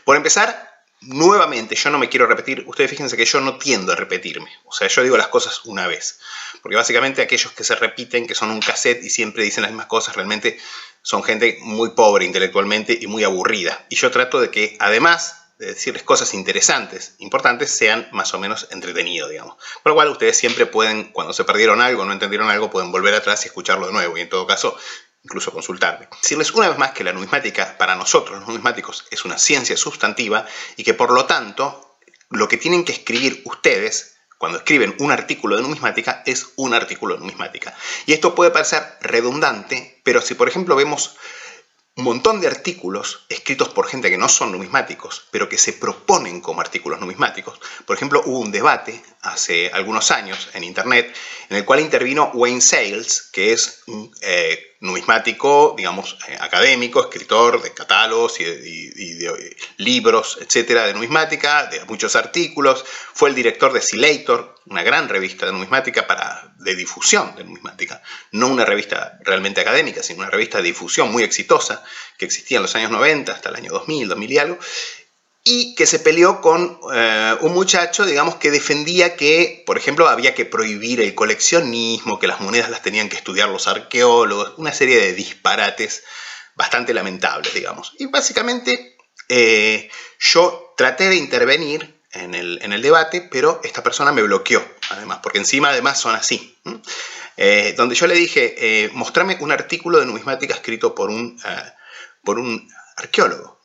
Por empezar, nuevamente, yo no me quiero repetir, ustedes fíjense que yo no tiendo a repetirme, o sea, yo digo las cosas una vez, porque básicamente aquellos que se repiten, que son un cassette y siempre dicen las mismas cosas, realmente son gente muy pobre intelectualmente y muy aburrida. Y yo trato de que, además de decirles cosas interesantes, importantes, sean más o menos entretenidos, digamos. Por lo cual ustedes siempre pueden, cuando se perdieron algo, no entendieron algo, pueden volver atrás y escucharlo de nuevo, y en todo caso, incluso consultarme. Decirles una vez más que la numismática, para nosotros los numismáticos, es una ciencia sustantiva y que por lo tanto, lo que tienen que escribir ustedes cuando escriben un artículo de numismática es un artículo de numismática. Y esto puede parecer redundante, pero si por ejemplo vemos un montón de artículos escritos por gente que no son numismáticos, pero que se proponen como artículos numismáticos. Por ejemplo, hubo un debate hace algunos años en internet en el cual intervino Wayne Sales, que es un numismático, digamos, académico, escritor de catálogos y de libros, etcétera, de numismática, de muchos artículos. Fue el director de Silator, una gran revista de numismática de difusión de numismática. No una revista realmente académica, sino una revista de difusión muy exitosa que existía en los años 90 hasta el año 2000, 2000 y algo. Y que se peleó con un muchacho, digamos, que defendía que, por ejemplo, había que prohibir el coleccionismo, que las monedas las tenían que estudiar los arqueólogos, una serie de disparates bastante lamentables, digamos. Y básicamente yo traté de intervenir en el debate, pero esta persona me bloqueó, además, porque encima además son así. Donde yo le dije, mostrame un artículo de numismática escrito por un arqueólogo,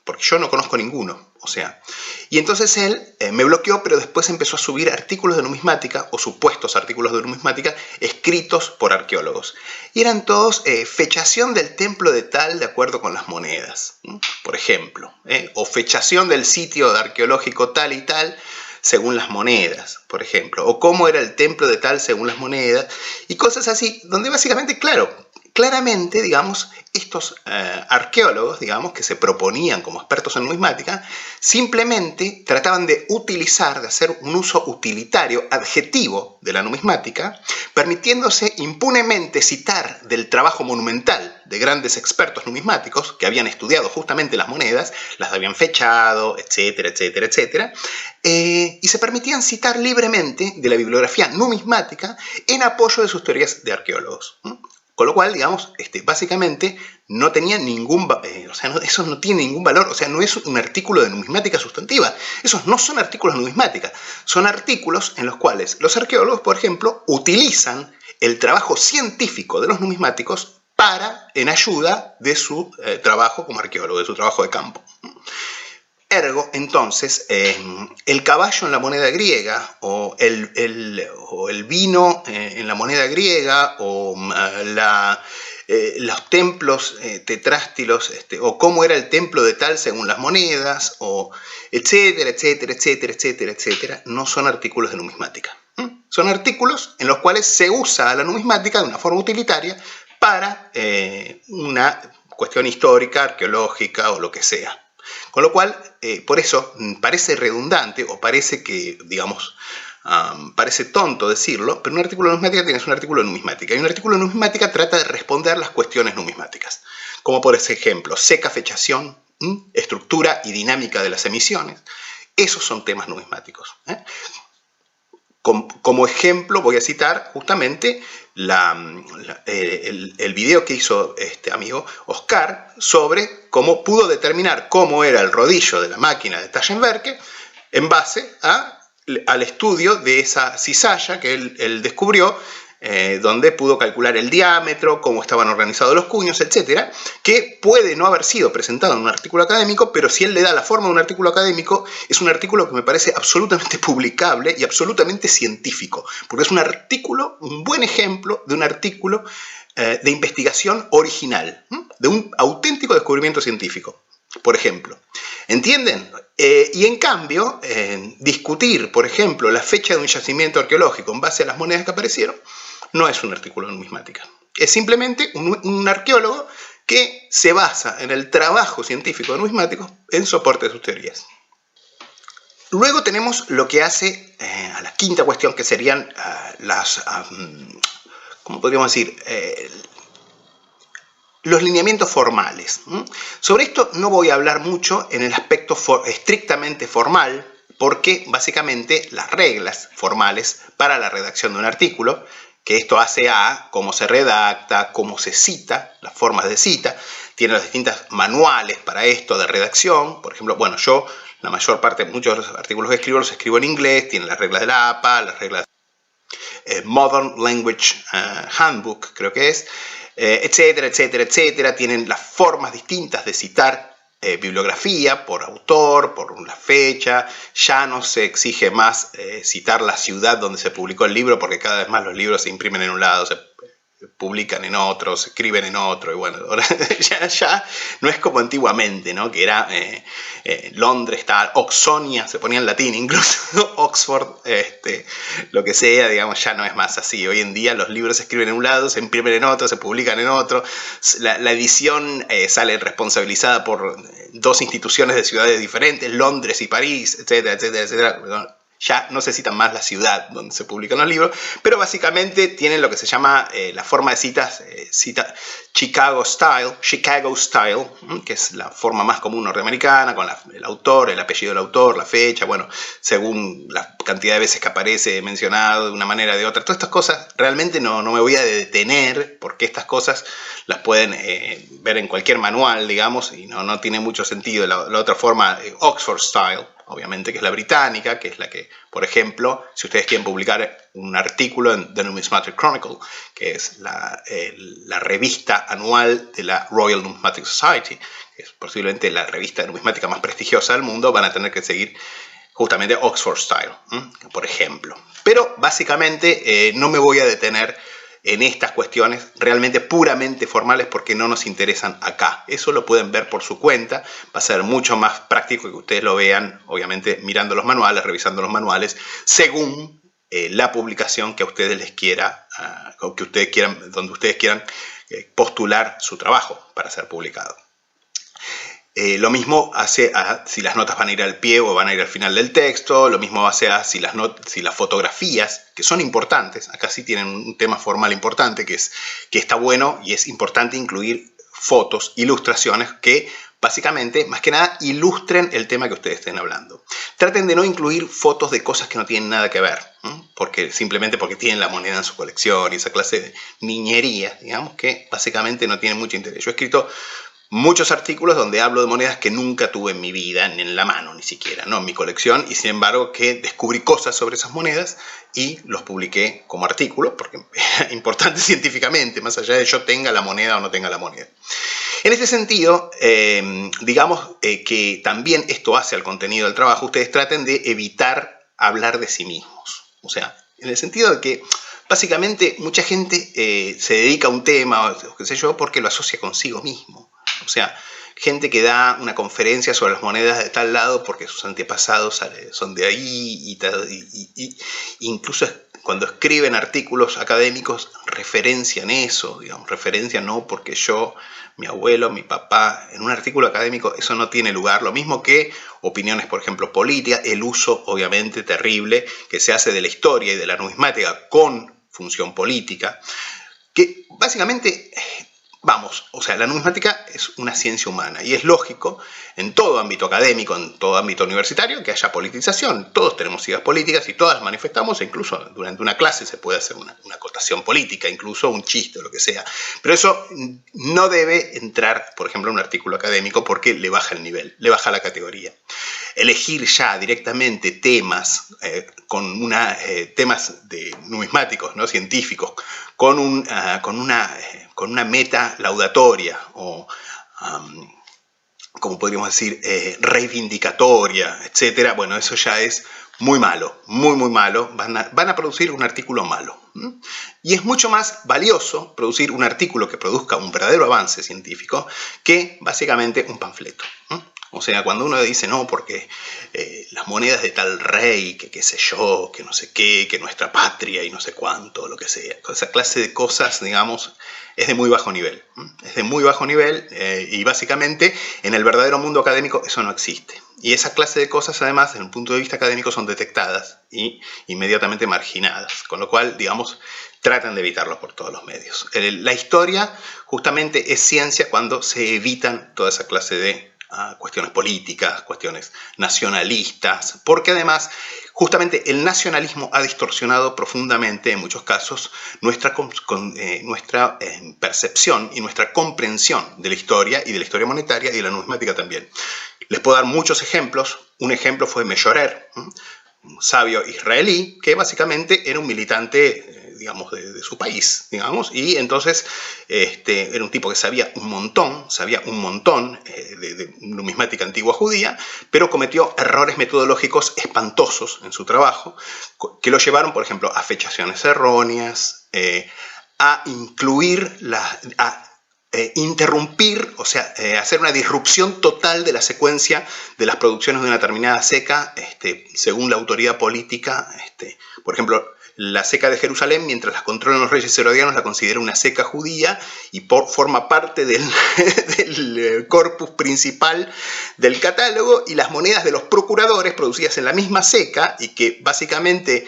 porque yo no conozco ninguno, o sea. Y entonces él me bloqueó, pero después empezó a subir artículos de numismática, o supuestos artículos de numismática, escritos por arqueólogos. Y eran todos fechación del templo de tal de acuerdo con las monedas, por ejemplo, o fechación del sitio arqueológico tal y tal, según las monedas, por ejemplo, o cómo era el templo de tal según las monedas, y cosas así, donde básicamente, claramente, digamos, estos arqueólogos, digamos, que se proponían como expertos en numismática, simplemente trataban de hacer un uso utilitario, adjetivo de la numismática, permitiéndose impunemente citar del trabajo monumental de grandes expertos numismáticos que habían estudiado justamente las monedas, las habían fechado, etcétera, etcétera, etcétera, y se permitían citar libremente de la bibliografía numismática en apoyo de sus teorías de arqueólogos. Con lo cual, digamos, básicamente no tenía ningún, eso no tiene ningún valor, o sea, no es un artículo de numismática sustantiva. Esos no son artículos de numismática, son artículos en los cuales los arqueólogos, por ejemplo, utilizan el trabajo científico de los numismáticos en ayuda de su trabajo como arqueólogo, de su trabajo de campo. Ergo, entonces, el caballo en la moneda griega, o el vino en la moneda griega, o los templos tetrástilos, o cómo era el templo de tal según las monedas, o etcétera, etcétera, etcétera, etcétera, etcétera, no son artículos de numismática. Son artículos en los cuales se usa a la numismática de una forma utilitaria para una cuestión histórica, arqueológica o lo que sea. Con lo cual, por eso parece redundante o parece que, digamos, parece tonto decirlo, pero un artículo de numismática tienes un artículo de numismática. Y un artículo de numismática trata de responder las cuestiones numismáticas, como por ejemplo, seca fechación, estructura y dinámica de las emisiones. Esos son temas numismáticos. Como ejemplo voy a citar justamente el video que hizo este amigo Oscar sobre cómo pudo determinar cómo era el rodillo de la máquina de Taschenwerke en base al estudio de esa cizalla que él descubrió, donde pudo calcular el diámetro, cómo estaban organizados los cuños, etcétera, que puede no haber sido presentado en un artículo académico, pero si él le da la forma de un artículo académico, es un artículo que me parece absolutamente publicable y absolutamente científico, porque es un artículo, un buen ejemplo de un artículo de investigación original, de un auténtico descubrimiento científico, por ejemplo. ¿Entienden? Y en cambio, discutir, por ejemplo, la fecha de un yacimiento arqueológico en base a las monedas que aparecieron, no es un artículo de numismática. Es simplemente un arqueólogo que se basa en el trabajo científico de numismáticos en soporte de sus teorías. Luego tenemos lo que hace a la quinta cuestión, que serían ¿cómo podríamos decir? Los lineamientos formales. Sobre esto no voy a hablar mucho en el aspecto estrictamente formal, porque básicamente las reglas formales para la redacción de un artículo, que esto hace a cómo se redacta, cómo se cita, las formas de cita. Tiene los distintos manuales para esto de redacción. Por ejemplo, bueno, yo la mayor parte, muchos de los artículos que escribo los escribo en inglés, tienen las reglas de la APA, las reglas Modern Language Handbook, creo que es, etcétera, etcétera, etcétera. Tienen las formas distintas de citar bibliografía por autor, por la fecha. Ya no se exige más citar la ciudad donde se publicó el libro, porque cada vez más los libros se imprimen en un lado, se publican en otro, se escriben en otro, y bueno, ahora ya no es como antiguamente, ¿no? Que era Londres, tal, Oxonia, se ponía en latín incluso, Oxford, lo que sea, digamos, ya no es más así. Hoy en día los libros se escriben en un lado, se imprimen en otro, se publican en otro. La edición sale responsabilizada por dos instituciones de ciudades diferentes, Londres y París, etcétera, etcétera, etcétera. Ya no se cita más la ciudad donde se publican los libros, pero básicamente tienen lo que se llama la forma de citas, Chicago Style, que es la forma más común norteamericana, con el autor, el apellido del autor, la fecha, bueno, según la cantidad de veces que aparece mencionado de una manera o de otra. Todas estas cosas realmente no me voy a detener, porque estas cosas las pueden ver en cualquier manual, digamos, y no tiene mucho sentido. La otra forma, Oxford Style, obviamente, que es la británica, que es la que, por ejemplo, si ustedes quieren publicar un artículo en The Numismatic Chronicle, que es la revista anual de la Royal Numismatic Society, que es posiblemente la revista numismática más prestigiosa del mundo, van a tener que seguir justamente Oxford Style, por ejemplo. Pero básicamente no me voy a detener en estas cuestiones realmente puramente formales, porque no nos interesan acá. Eso lo pueden ver por su cuenta. Va a ser mucho más práctico que ustedes lo vean, obviamente, mirando los manuales, revisando los manuales, según la publicación que a ustedes les quiera, o que ustedes quieran, donde ustedes quieran postular su trabajo para ser publicado. Lo mismo hace si las notas van a ir al pie o van a ir al final del texto. Lo mismo hace si las fotografías, que son importantes, acá sí tienen un tema formal importante, que está bueno y es importante incluir fotos, ilustraciones que básicamente, más que nada, ilustren el tema que ustedes estén hablando. Traten de no incluir fotos de cosas que no tienen nada que ver, simplemente porque tienen la moneda en su colección y esa clase de niñería, digamos, que básicamente no tiene mucho interés. Yo he escrito muchos artículos donde hablo de monedas que nunca tuve en mi vida, ni en la mano ni siquiera, no en mi colección, y sin embargo que descubrí cosas sobre esas monedas y los publiqué como artículo, porque es importante científicamente, más allá de yo tenga la moneda o no tenga la moneda. En este sentido, digamos que también esto hace al contenido del trabajo. Ustedes traten de evitar hablar de sí mismos. O sea, en el sentido de que básicamente mucha gente se dedica a un tema, o qué sé yo, porque lo asocia consigo mismo. O sea, gente que da una conferencia sobre las monedas de tal lado porque sus antepasados son de ahí y incluso cuando escriben artículos académicos referencian eso, digamos, referencian no porque yo, mi abuelo, mi papá, en un artículo académico eso no tiene lugar. Lo mismo que opiniones, por ejemplo, políticas, el uso obviamente terrible que se hace de la historia y de la numismática con función política, que básicamente... Vamos, o sea, la numismática es una ciencia humana y es lógico en todo ámbito académico, en todo ámbito universitario, que haya politización. Todos tenemos ideas políticas y todas las manifestamos, e incluso durante una clase se puede hacer una acotación política, incluso un chiste o lo que sea. Pero eso no debe entrar, por ejemplo, en un artículo académico porque le baja el nivel, le baja la categoría. Elegir ya directamente temas temas numismáticos, ¿no? Científicos, con una meta laudatoria o, como podríamos decir, reivindicatoria, etcétera. Bueno, eso ya es muy malo, muy malo. Van a producir un artículo malo. Y es mucho más valioso producir un artículo que produzca un verdadero avance científico que básicamente un panfleto. O sea, cuando uno dice no, porque las monedas de tal rey, que qué sé yo, que no sé qué, que nuestra patria y no sé cuánto, lo que sea. Esa clase de cosas, digamos, es de muy bajo nivel. Es de muy bajo nivel y básicamente en el verdadero mundo académico eso no existe. Y esa clase de cosas, además, desde un punto de vista académico, son detectadas y inmediatamente marginadas. Con lo cual, digamos, tratan de evitarlo por todos los medios. La historia justamente es ciencia cuando se evitan toda esa clase de a cuestiones políticas, cuestiones nacionalistas, porque además justamente el nacionalismo ha distorsionado profundamente en muchos casos nuestra percepción y nuestra comprensión de la historia y de la historia monetaria y de la numismática también. Les puedo dar muchos ejemplos. Un ejemplo fue Mejorer, un sabio israelí que básicamente era un militante, digamos, de su país, digamos, y entonces era un tipo que sabía un montón de numismática antigua judía, pero cometió errores metodológicos espantosos en su trabajo, que lo llevaron, por ejemplo, a fechaciones erróneas, a incluir interrumpir, o sea, hacer una disrupción total de la secuencia de las producciones de una determinada ceca, según la autoridad política. Por ejemplo, la ceca de Jerusalén, mientras la controlan los reyes herodianos, la considera una ceca judía y forma parte del corpus principal del catálogo, y las monedas de los procuradores producidas en la misma ceca y que básicamente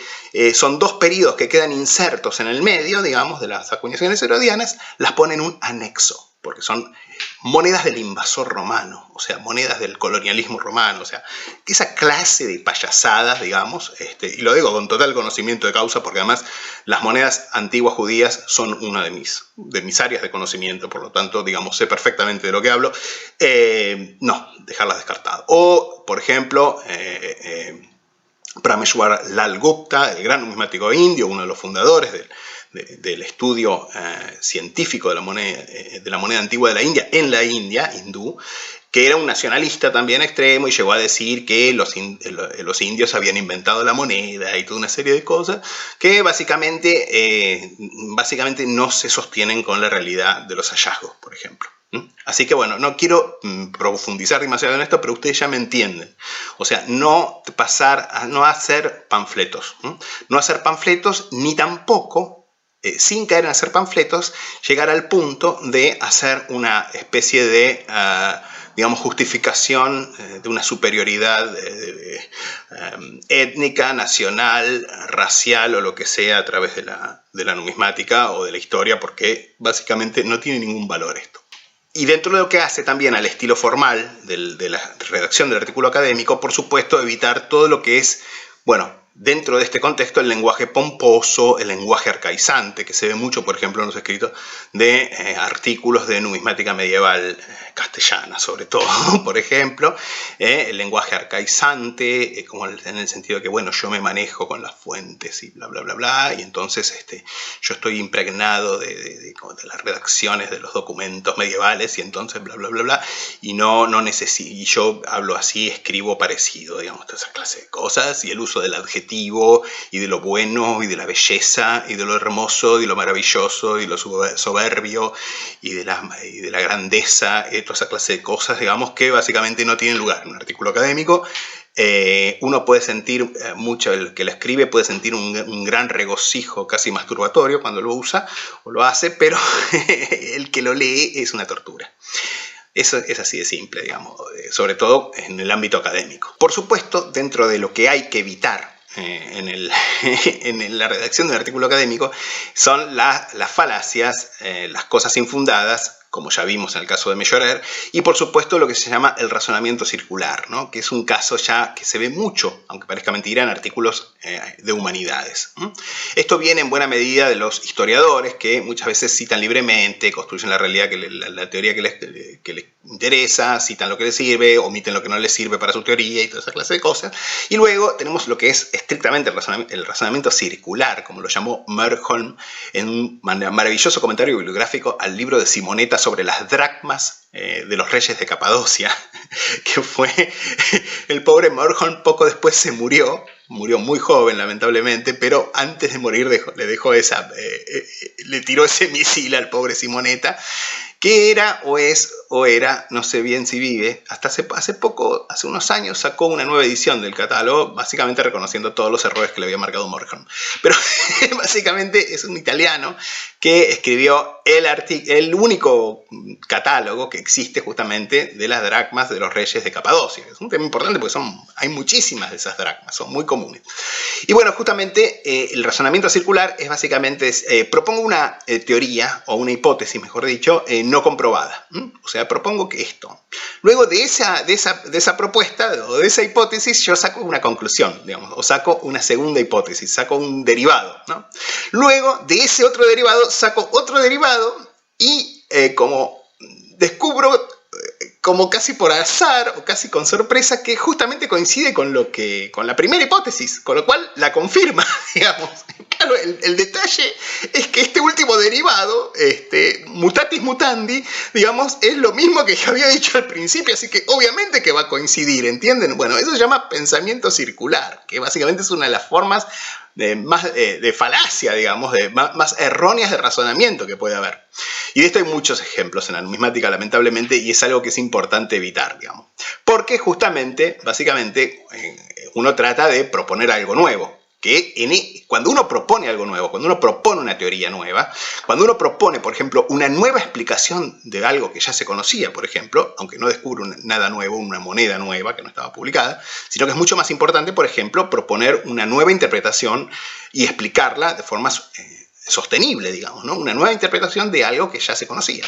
son dos periodos que quedan insertos en el medio, digamos, de las acuñaciones herodianas, las ponen un anexo, porque son monedas del invasor romano, o sea, monedas del colonialismo romano, o sea, esa clase de payasadas, digamos, y lo digo con total conocimiento de causa, porque además las monedas antiguas judías son una de mis áreas de conocimiento, por lo tanto, digamos, sé perfectamente de lo que hablo, no, dejarlas descartadas. O, por ejemplo, Prameshwar Lal Gupta, el gran numismático indio, uno de los fundadores del estudio científico de la moneda antigua de la India, en la India hindú, que era un nacionalista también extremo y llegó a decir que los indios habían inventado la moneda y toda una serie de cosas que básicamente no se sostienen con la realidad de los hallazgos, por ejemplo. Así que bueno, no quiero profundizar demasiado en esto, pero ustedes ya me entienden. O sea, no hacer panfletos. No hacer panfletos, ni tampoco, sin caer en hacer panfletos, llegar al punto de hacer una especie de, digamos, justificación de una superioridad étnica, nacional, racial o lo que sea a través de la numismática o de la historia, porque básicamente no tiene ningún valor esto. Y dentro de lo que hace también al estilo formal de la redacción del artículo académico, por supuesto, evitar todo lo que es, bueno, dentro de este contexto, el lenguaje pomposo, el lenguaje arcaizante, que se ve mucho, por ejemplo, en los escritos de artículos de numismática medieval castellana, sobre todo, por ejemplo, el lenguaje arcaizante, como en el sentido de que, bueno, yo me manejo con las fuentes y bla, bla, bla, bla, y entonces yo estoy impregnado de las redacciones de los documentos medievales, y entonces bla, bla, bla, bla, y no necesito, y yo hablo así, escribo parecido, digamos, toda esa clase de cosas, y el uso del adjetivo, y de lo bueno, y de la belleza, y de lo hermoso, y de lo maravilloso, y de lo soberbio, y de la grandeza, y toda esa clase de cosas, digamos, que básicamente no tienen lugar en un artículo académico. Uno puede sentir mucho, el que lo escribe puede sentir un gran regocijo casi masturbatorio cuando lo usa o lo hace, pero el que lo lee es una tortura. Eso es así de simple, digamos, sobre todo en el ámbito académico. Por supuesto, dentro de lo que hay que evitar en la redacción de un artículo académico son las falacias, las cosas infundadas, como ya vimos en el caso de Mejorer, y por supuesto lo que se llama el razonamiento circular, ¿no? Que es un caso ya que se ve mucho, aunque parezca mentira, en artículos de humanidades. Esto viene en buena medida de los historiadores, que muchas veces citan libremente, construyen la realidad, la teoría que les interesa, citan lo que les sirve, omiten lo que no les sirve para su teoría y toda esa clase de cosas. Y luego tenemos lo que es estrictamente el razonamiento circular, como lo llamó Merholm en un maravilloso comentario bibliográfico al libro de Simonetta sobre las dracmas de los reyes de Capadocia, que fue el pobre Merholm poco después se murió muy joven lamentablemente, pero antes de morir le tiró ese misil al pobre Simonetta, que era o era, no sé bien si vive, hasta hace unos años sacó una nueva edición del catálogo, básicamente reconociendo todos los errores que le había marcado Merholm. Pero básicamente es un italiano que escribió el único catálogo que existe justamente de las dracmas de los reyes de Capadocia. Es un tema importante porque hay muchísimas de esas dracmas, son muy comunes. Y bueno, justamente el razonamiento circular es básicamente, propongo una teoría o una hipótesis, mejor dicho, no comprobada. O sea, propongo que esto. Luego de esa propuesta o de esa hipótesis yo saco una conclusión, digamos, o saco una segunda hipótesis, saco un derivado, ¿no? Luego de ese otro derivado saco otro derivado y como descubro como casi por azar o casi con sorpresa que justamente coincide con la primera hipótesis, con lo cual la confirma, digamos. Claro, el detalle es que este último derivado, mutatis mutandi, digamos, es lo mismo que yo había dicho al principio, así que obviamente que va a coincidir, ¿entienden? Bueno, eso se llama pensamiento circular, que básicamente es una de las formas de falacia, digamos, más erróneas de razonamiento que puede haber. Y de esto hay muchos ejemplos en la numismática, lamentablemente, y es algo que es importante evitar, digamos. Porque justamente, básicamente, uno trata de proponer algo nuevo. Cuando uno propone algo nuevo, cuando uno propone una teoría nueva, cuando uno propone, por ejemplo, una nueva explicación de algo que ya se conocía, por ejemplo, aunque no descubre nada nuevo, una moneda nueva que no estaba publicada, sino que es mucho más importante, por ejemplo, proponer una nueva interpretación y explicarla de forma sostenible, digamos, ¿no? Una nueva interpretación de algo que ya se conocía.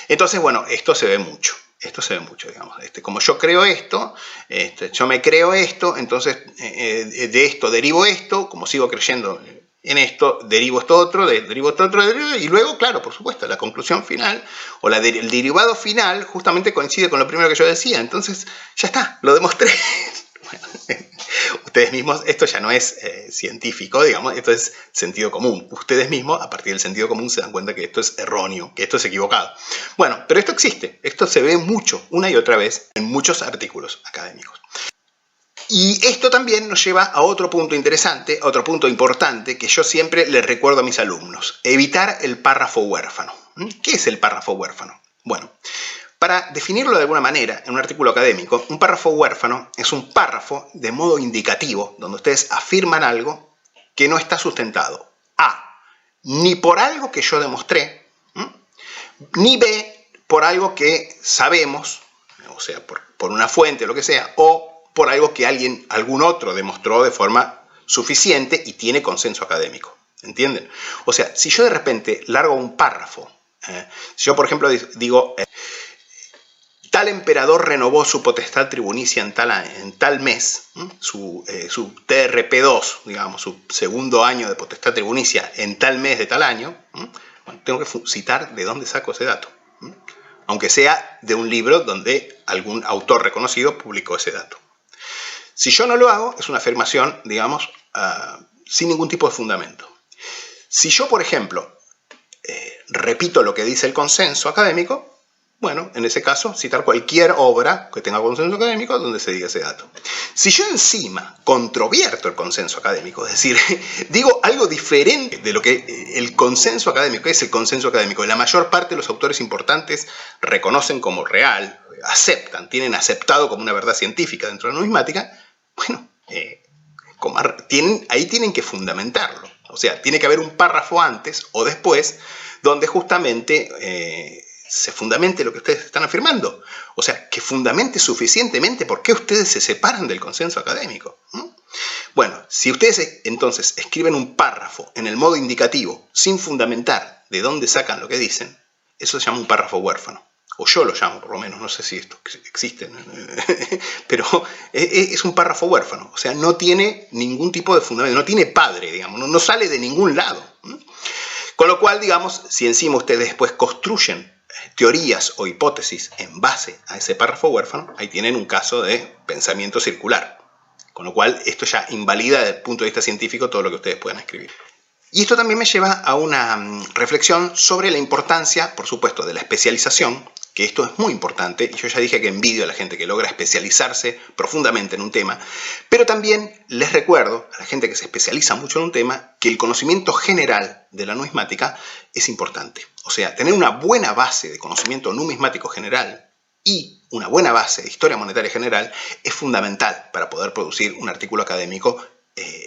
Entonces, bueno, esto se ve mucho. Esto se ve mucho, digamos. Como yo creo esto, yo me creo esto, entonces de esto derivo esto, como sigo creyendo en esto, derivo esto otro, derivo esto otro, y luego, claro, por supuesto, la conclusión final, o el derivado final, justamente coincide con lo primero que yo decía, entonces ya está, lo demostré. Bueno, ustedes mismos, esto ya no es científico, digamos, esto es sentido común. Ustedes mismos, a partir del sentido común, se dan cuenta que esto es erróneo, que esto es equivocado. Bueno, pero esto existe, esto se ve mucho, una y otra vez, en muchos artículos académicos. Y esto también nos lleva a otro punto interesante, a otro punto importante, que yo siempre les recuerdo a mis alumnos. Evitar el párrafo huérfano. ¿Qué es el párrafo huérfano? Bueno, para definirlo de alguna manera en un artículo académico, un párrafo huérfano es un párrafo de modo indicativo, donde ustedes afirman algo que no está sustentado. A, ni por algo que yo demostré, ni B, por algo que sabemos, o sea, por una fuente o lo que sea, o por algo que algún otro demostró de forma suficiente y tiene consenso académico. ¿Entienden? O sea, si yo de repente largo un párrafo, si yo por ejemplo digo... Tal emperador renovó su potestad tribunicia en tal mes, su TRP2, digamos, su segundo año de potestad tribunicia en tal mes de tal año. Bueno, tengo que citar de dónde saco ese dato, aunque sea de un libro donde algún autor reconocido publicó ese dato. Si yo no lo hago, es una afirmación, digamos, sin ningún tipo de fundamento. Si yo, por ejemplo, repito lo que dice el consenso académico, bueno, en ese caso, citar cualquier obra que tenga consenso académico donde se diga ese dato. Si yo encima controvierto el consenso académico, es decir, digo algo diferente de lo que el consenso académico es, el consenso académico, la mayor parte de los autores importantes reconocen como real, aceptan, tienen aceptado como una verdad científica dentro de la numismática, bueno, ahí tienen que fundamentarlo. O sea, tiene que haber un párrafo antes o después donde justamente... se fundamente lo que ustedes están afirmando. O sea, que fundamente suficientemente por qué ustedes se separan del consenso académico. Bueno, si ustedes entonces escriben un párrafo en el modo indicativo sin fundamentar de dónde sacan lo que dicen, eso se llama un párrafo huérfano. O yo lo llamo, por lo menos, no sé si esto existe, pero es un párrafo huérfano. O sea, no tiene ningún tipo de fundamento, no tiene padre, digamos, no sale de ningún lado. Con lo cual, digamos, si encima ustedes después construyen teorías o hipótesis en base a ese párrafo huérfano, ahí tienen un caso de pensamiento circular. Con lo cual, esto ya invalida desde el punto de vista científico todo lo que ustedes puedan escribir. Y esto también me lleva a una reflexión sobre la importancia, por supuesto, de la especialización, que esto es muy importante, y yo ya dije que envidio a la gente que logra especializarse profundamente en un tema, pero también les recuerdo a la gente que se especializa mucho en un tema que el conocimiento general de la numismática es importante. O sea, tener una buena base de conocimiento numismático general y una buena base de historia monetaria general es fundamental para poder producir un artículo académico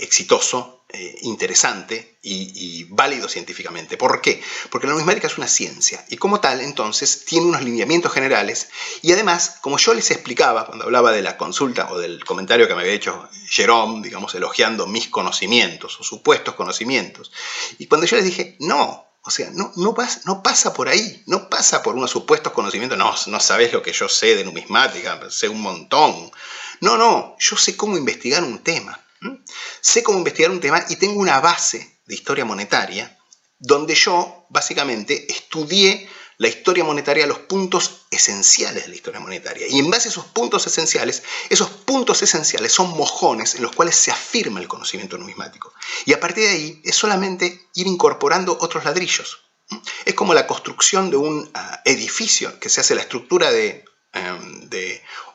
exitoso, interesante y válido científicamente. ¿Por qué? Porque la numismática es una ciencia y como tal entonces tiene unos lineamientos generales y además, como yo les explicaba cuando hablaba de la consulta o del comentario que me había hecho Jerome, digamos, elogiando mis conocimientos o supuestos conocimientos, y cuando yo les dije, no, o sea, no pasa por ahí, no pasa por unos supuestos conocimientos, no sabés lo que yo sé de numismática, sé un montón. No, yo sé cómo investigar un tema. Sé cómo investigar un tema y tengo una base de historia monetaria donde yo básicamente estudié la historia monetaria, los puntos esenciales de la historia monetaria. Y en base a esos puntos esenciales son mojones en los cuales se afirma el conocimiento numismático. Y a partir de ahí es solamente ir incorporando otros ladrillos. Es como la construcción de un edificio, que se hace la estructura de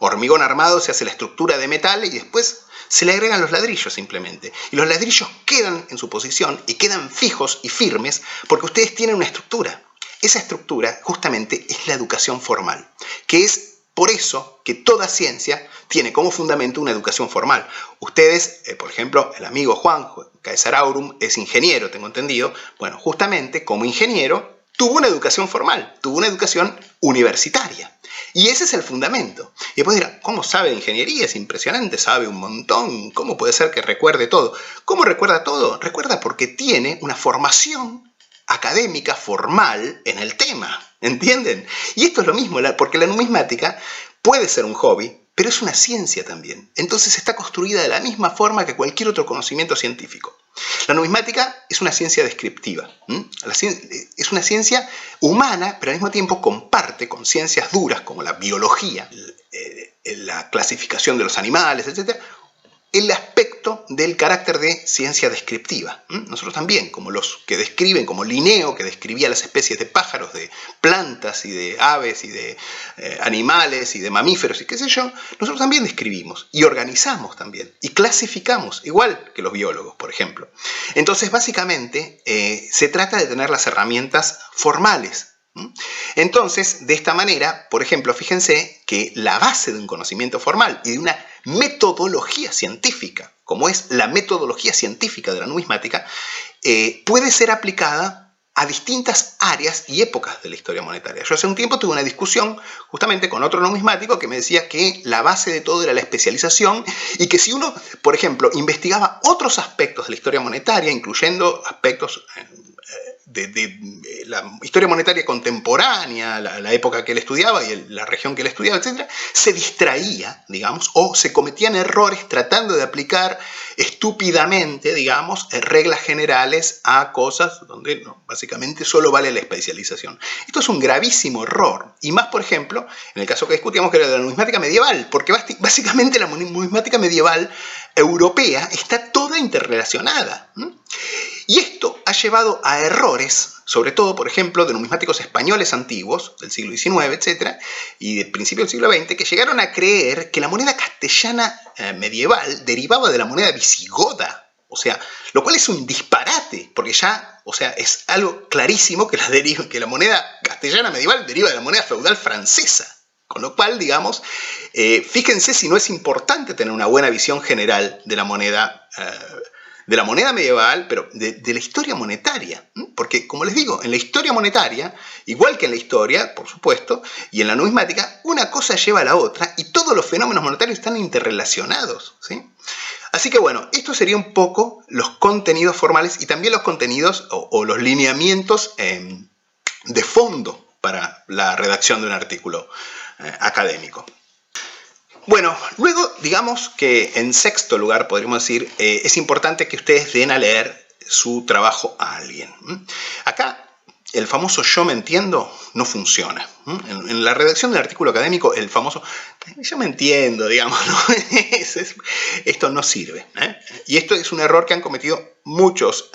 hormigón armado, se hace la estructura de metal y después se le agregan los ladrillos simplemente. Y los ladrillos quedan en su posición y quedan fijos y firmes porque ustedes tienen una estructura. Esa estructura justamente es la educación formal, que es por eso que toda ciencia tiene como fundamento una educación formal. Ustedes, por ejemplo, el amigo Juan Caesaraurum es ingeniero, tengo entendido. Bueno, justamente como ingeniero tuvo una educación formal, tuvo una educación universitaria. Y ese es el fundamento. Y después dirán, ¿cómo sabe de ingeniería? Es impresionante, sabe un montón. ¿Cómo puede ser que recuerde todo? ¿Cómo recuerda todo? Recuerda porque tiene una formación académica formal en el tema. ¿Entienden? Y esto es lo mismo, porque la numismática puede ser un hobby, pero es una ciencia también. Entonces está construida de la misma forma que cualquier otro conocimiento científico. La numismática es una ciencia descriptiva. Es una ciencia humana, pero al mismo tiempo comparte con ciencias duras como la biología, la clasificación de los animales, etc., el aspecto del carácter de ciencia descriptiva. Nosotros también, como los que describen, como Linneo, que describía las especies de pájaros, de plantas y de aves y de animales y de mamíferos y qué sé yo, nosotros también describimos y organizamos también y clasificamos, igual que los biólogos, por ejemplo. Entonces, básicamente, se trata de tener las herramientas formales. Entonces, de esta manera, por ejemplo, fíjense que la base de un conocimiento formal y de una metodología científica, como es la metodología científica de la numismática, puede ser aplicada a distintas áreas y épocas de la historia monetaria. Yo hace un tiempo tuve una discusión justamente con otro numismático que me decía que la base de todo era la especialización y que si uno, por ejemplo, investigaba otros aspectos de la historia monetaria, incluyendo aspectos de la historia monetaria contemporánea, la época que él estudiaba y la región que él estudiaba, etc., se distraía, digamos, o se cometían errores tratando de aplicar estúpidamente, digamos, reglas generales a cosas donde básicamente solo vale la especialización. Esto es un gravísimo error, y más, por ejemplo, en el caso que discutíamos, que era de la numismática medieval, porque básicamente la numismática medieval europea está toda interrelacionada. Y esto ha llevado a errores, sobre todo, por ejemplo, de numismáticos españoles antiguos, del siglo XIX, etc., y del principio del siglo XX, que llegaron a creer que la moneda castellana medieval derivaba de la moneda visigoda. O sea, lo cual es un disparate, porque ya, o sea, es algo clarísimo que la moneda castellana medieval deriva de la moneda feudal francesa. Con lo cual, digamos, fíjense si no es importante tener una buena visión general de la moneda medieval, pero de la historia monetaria. Porque, como les digo, en la historia monetaria, igual que en la historia, por supuesto, y en la numismática, una cosa lleva a la otra y todos los fenómenos monetarios están interrelacionados, ¿sí? Así que bueno, esto sería un poco los contenidos formales y también los contenidos o los lineamientos de fondo para la redacción de un artículo académico. Bueno, luego digamos que en sexto lugar, podríamos decir, es importante que ustedes den a leer su trabajo a alguien. Acá el famoso yo me entiendo no funciona. En la redacción del artículo académico, el famoso yo me entiendo, digamos, ¿no? Esto no sirve. Y esto es un error que han cometido muchos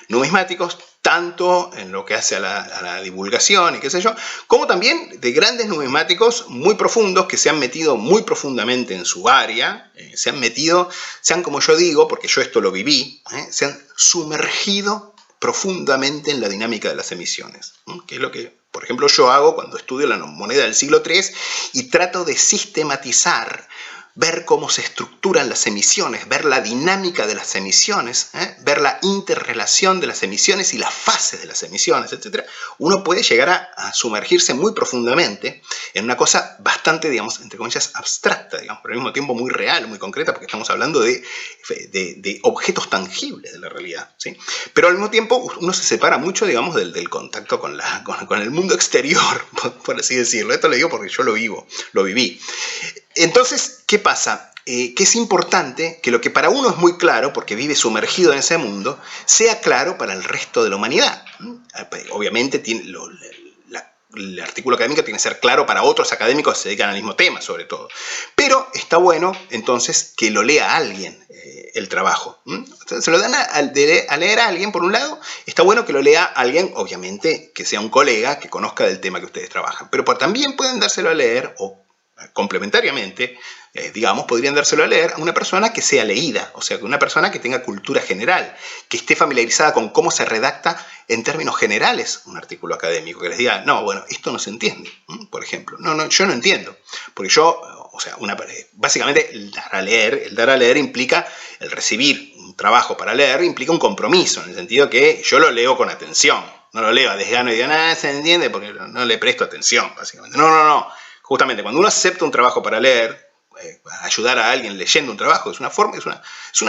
numismáticos, tanto en lo que hace a la divulgación y qué sé yo, como también de grandes numismáticos muy profundos que se han metido muy profundamente en su área, se han, como yo digo, porque yo esto lo viví, se han sumergido profundamente en la dinámica de las emisiones, que es lo que, por ejemplo, yo hago cuando estudio la moneda del siglo III y trato de sistematizar ver cómo se estructuran las emisiones, ver la dinámica de las emisiones, ver la interrelación de las emisiones y las fases de las emisiones, etc., uno puede llegar a sumergirse muy profundamente en una cosa bastante, digamos, entre comillas, abstracta, digamos, pero al mismo tiempo muy real, muy concreta, porque estamos hablando de objetos tangibles de la realidad, ¿sí? Pero al mismo tiempo uno se separa mucho, digamos, del contacto con el mundo exterior, por así decirlo. Esto lo digo porque yo lo viví. Entonces, ¿qué pasa? Que es importante que lo que para uno es muy claro, porque vive sumergido en ese mundo, sea claro para el resto de la humanidad. Obviamente el artículo académico tiene que ser claro para otros académicos que se dedican al mismo tema, sobre todo. Pero está bueno, entonces, que lo lea alguien el trabajo. Se lo dan a leer a alguien, por un lado. Está bueno que lo lea alguien, obviamente, que sea un colega que conozca del tema que ustedes trabajan. Pero también pueden dárselo a leer, o complementariamente, digamos, podrían dárselo a leer a una persona que sea leída, o sea, que una persona que tenga cultura general, que esté familiarizada con cómo se redacta en términos generales un artículo académico, que les diga, no, bueno, esto no se entiende, por ejemplo. No, yo no entiendo, porque yo, o sea, básicamente el dar a leer implica, el recibir un trabajo para leer implica un compromiso, en el sentido que yo lo leo con atención, no lo leo a desgano y digo, nada, se entiende, porque no le presto atención, básicamente. No. Justamente, cuando uno acepta un trabajo para leer, ayudar a alguien leyendo un trabajo, es una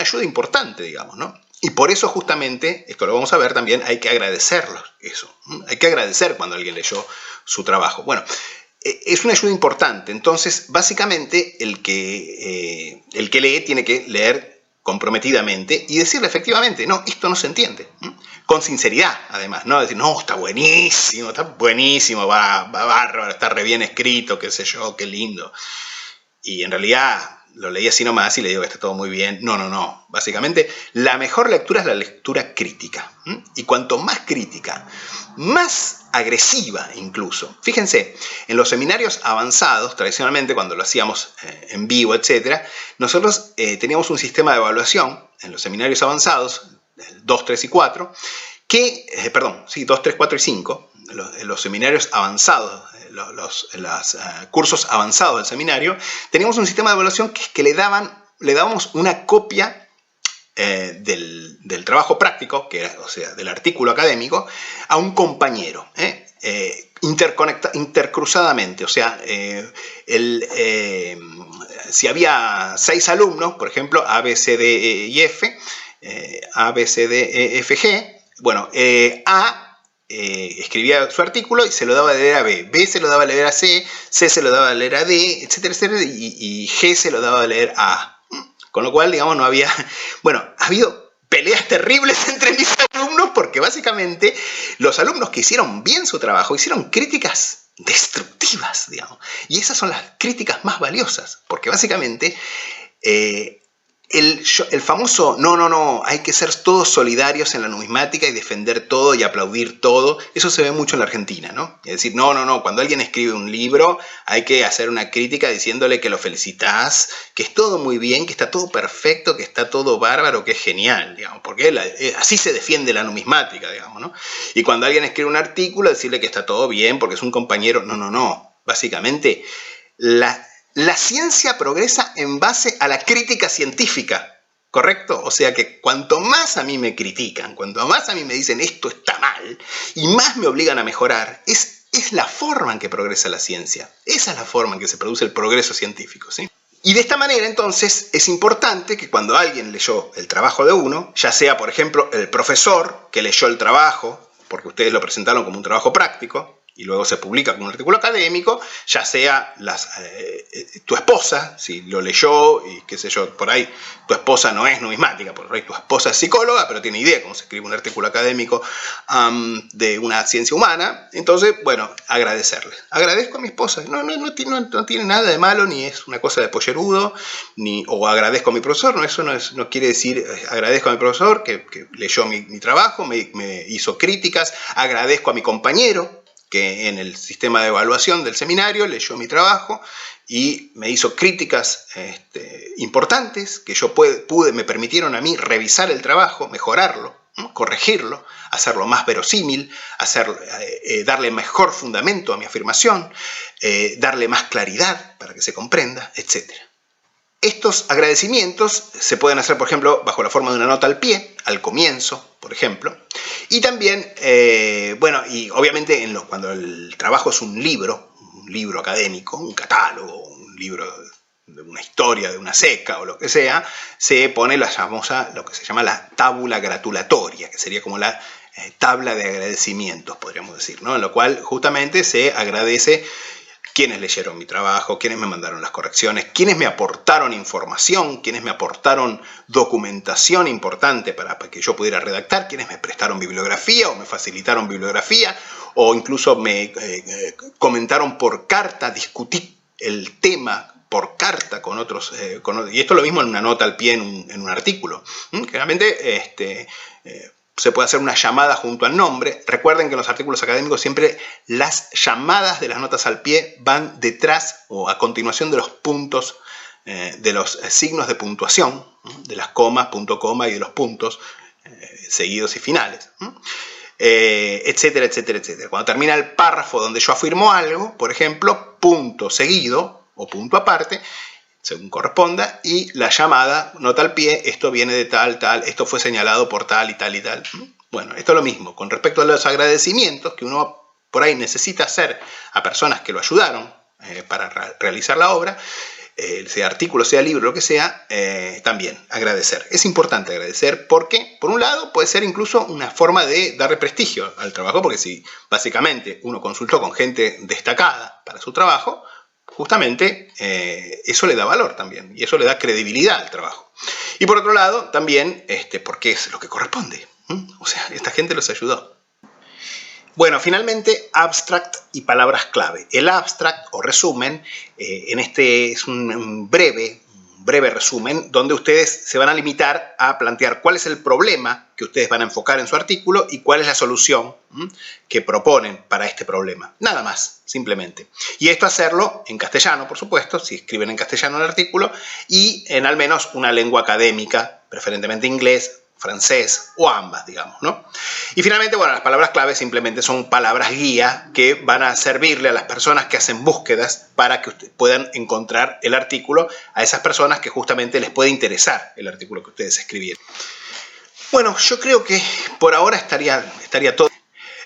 ayuda importante, digamos, ¿no? Y por eso justamente, esto lo vamos a ver también, hay que agradecerlo, eso. Hay que agradecer cuando alguien leyó su trabajo. Bueno, es una ayuda importante. Entonces, básicamente, el que lee tiene que leer comprometidamente y decirle efectivamente, no, esto no se entiende. Con sinceridad, además, no decir, no, está buenísimo, va bárbaro, está re bien escrito, qué sé yo, qué lindo. Y en realidad lo leí así nomás y le digo que está todo muy bien. No. Básicamente, la mejor lectura es la lectura crítica. Y cuanto más crítica, más agresiva incluso. Fíjense, en los seminarios avanzados, tradicionalmente cuando lo hacíamos en vivo, etc., nosotros teníamos un sistema de evaluación en los seminarios avanzados, 2, 3 y 4, 2, 3, 4 y 5, los seminarios avanzados, los cursos avanzados del seminario, teníamos un sistema de evaluación que le dábamos una copia del trabajo práctico, o sea, del artículo académico, a un compañero, intercruzadamente. O sea, si había 6 alumnos, por ejemplo, A, B, C, D, E y F, A, B, C, D, E, F, G, bueno, A escribía su artículo y se lo daba a leer a B, B se lo daba a leer a C, C se lo daba a leer a D, etcétera, etcétera, y G se lo daba a leer a A. Con lo cual, digamos, no había... Bueno, ha habido peleas terribles entre mis alumnos porque básicamente los alumnos que hicieron bien su trabajo hicieron críticas destructivas, digamos. Y esas son las críticas más valiosas, porque básicamente... el famoso no, hay que ser todos solidarios en la numismática y defender todo y aplaudir todo, eso se ve mucho en la Argentina, ¿no? Es decir, no, cuando alguien escribe un libro hay que hacer una crítica diciéndole que lo felicitas, que es todo muy bien, que está todo perfecto, que está todo bárbaro, que es genial, digamos, porque así se defiende la numismática, digamos, ¿no? Y cuando alguien escribe un artículo, decirle que está todo bien porque es un compañero, no, básicamente la ciencia progresa en base a la crítica científica, ¿correcto? O sea que cuanto más a mí me critican, cuanto más a mí me dicen esto está mal, y más me obligan a mejorar, es la forma en que progresa la ciencia. Esa es la forma en que se produce el progreso científico, ¿sí? Y de esta manera, entonces, es importante que cuando alguien leyó el trabajo de uno, ya sea, por ejemplo, el profesor que leyó el trabajo, porque ustedes lo presentaron como un trabajo práctico, y luego se publica como un artículo académico, ya sea tu esposa, si lo leyó, y qué sé yo, por ahí tu esposa no es numismática, por ahí tu esposa es psicóloga, pero tiene idea cómo se escribe un artículo académico de una ciencia humana, entonces, bueno, agradecerle. Agradezco a mi esposa, no tiene nada de malo, ni es una cosa de pollerudo, o agradezco a mi profesor, eso no quiere decir, agradezco a mi profesor que leyó mi trabajo, me hizo críticas, agradezco a mi compañero, que en el sistema de evaluación del seminario leyó mi trabajo y me hizo críticas importantes que me permitieron a mí revisar el trabajo, mejorarlo, ¿no? Corregirlo, hacerlo más verosímil, darle mejor fundamento a mi afirmación, darle más claridad para que se comprenda, etc. Estos agradecimientos se pueden hacer, por ejemplo, bajo la forma de una nota al pie, al comienzo, por ejemplo. Y también, bueno, y obviamente cuando el trabajo es un libro académico, un catálogo, un libro de una historia, de una seca o lo que sea, se pone lo que se llama la tábula gratulatoria, que sería como la tabla de agradecimientos, podríamos decir, ¿no? En lo cual justamente se agradece quiénes leyeron mi trabajo, quiénes me mandaron las correcciones, quiénes me aportaron información, quiénes me aportaron documentación importante para que yo pudiera redactar, quiénes me prestaron bibliografía o me facilitaron bibliografía, o incluso me comentaron por carta, discutí el tema por carta con otros, y esto es lo mismo en una nota al pie en un artículo. Generalmente se puede hacer una llamada junto al nombre. Recuerden que en los artículos académicos siempre las llamadas de las notas al pie van detrás o a continuación de los puntos, de los signos de puntuación, de las comas, punto coma y de los puntos seguidos y finales, etcétera, etcétera, etcétera. Cuando termina el párrafo donde yo afirmo algo, por ejemplo, punto seguido o punto aparte, según corresponda, y la llamada, nota al pie, esto viene de tal, tal, esto fue señalado por tal y tal y tal. Bueno, esto es lo mismo. Con respecto a los agradecimientos que uno por ahí necesita hacer a personas que lo ayudaron para realizar la obra, sea artículo, sea libro, lo que sea, también agradecer. Es importante agradecer porque, por un lado, puede ser incluso una forma de darle prestigio al trabajo, porque si básicamente uno consultó con gente destacada para su trabajo, justamente eso le da valor también y eso le da credibilidad al trabajo. Y por otro lado, también porque es lo que corresponde. O sea, esta gente los ayudó. Bueno, finalmente, abstract y palabras clave. El abstract o resumen, es un breve resumen donde ustedes se van a limitar a plantear cuál es el problema que ustedes van a enfocar en su artículo y cuál es la solución que proponen para este problema. Nada más, simplemente. Y esto hacerlo en castellano, por supuesto, si escriben en castellano el artículo, y en al menos una lengua académica, preferentemente inglés, francés o ambas, digamos, ¿no? Y finalmente, bueno, las palabras clave simplemente son palabras guía que van a servirle a las personas que hacen búsquedas para que puedan encontrar el artículo a esas personas que justamente les puede interesar el artículo que ustedes escribieron. Bueno, yo creo que por ahora estaría todo.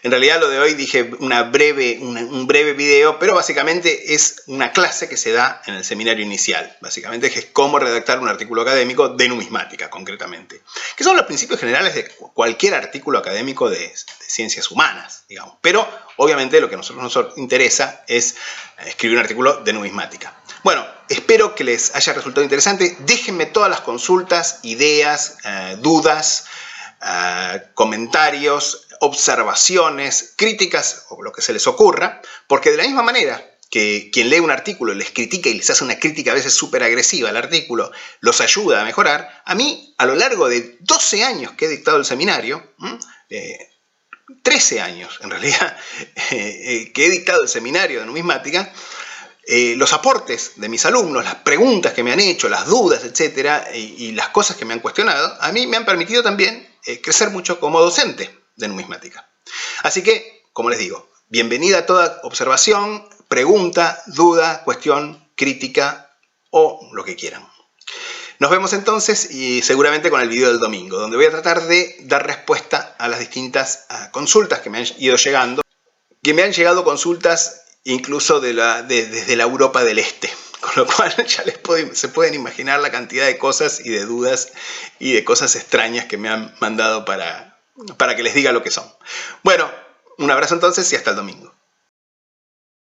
En realidad lo de hoy dije un breve video, pero básicamente es una clase que se da en el seminario inicial. Básicamente es cómo redactar un artículo académico de numismática, concretamente. Que son los principios generales de cualquier artículo académico de ciencias humanas, digamos. Pero obviamente lo que a nosotros nos interesa es escribir un artículo de numismática. Bueno, espero que les haya resultado interesante. Déjenme todas las consultas, ideas, dudas, comentarios, observaciones, críticas o lo que se les ocurra, porque de la misma manera que quien lee un artículo les critica y les hace una crítica a veces súper agresiva al artículo, los ayuda a mejorar, a mí a lo largo de 12 años que he dictado el seminario, 13 años en realidad, que he dictado el seminario de numismática, los aportes de mis alumnos, las preguntas que me han hecho, las dudas, etcétera, y las cosas que me han cuestionado, a mí me han permitido también crecer mucho como docente de numismática. Así que, como les digo, bienvenida a toda observación, pregunta, duda, cuestión, crítica o lo que quieran. Nos vemos entonces y seguramente con el video del domingo, donde voy a tratar de dar respuesta a las distintas consultas que me han ido llegando, que me han llegado consultas incluso desde la Europa del Este, con lo cual ya se pueden imaginar la cantidad de cosas y de dudas y de cosas extrañas que me han mandado para que les diga lo que son. Bueno, un abrazo entonces y hasta el domingo.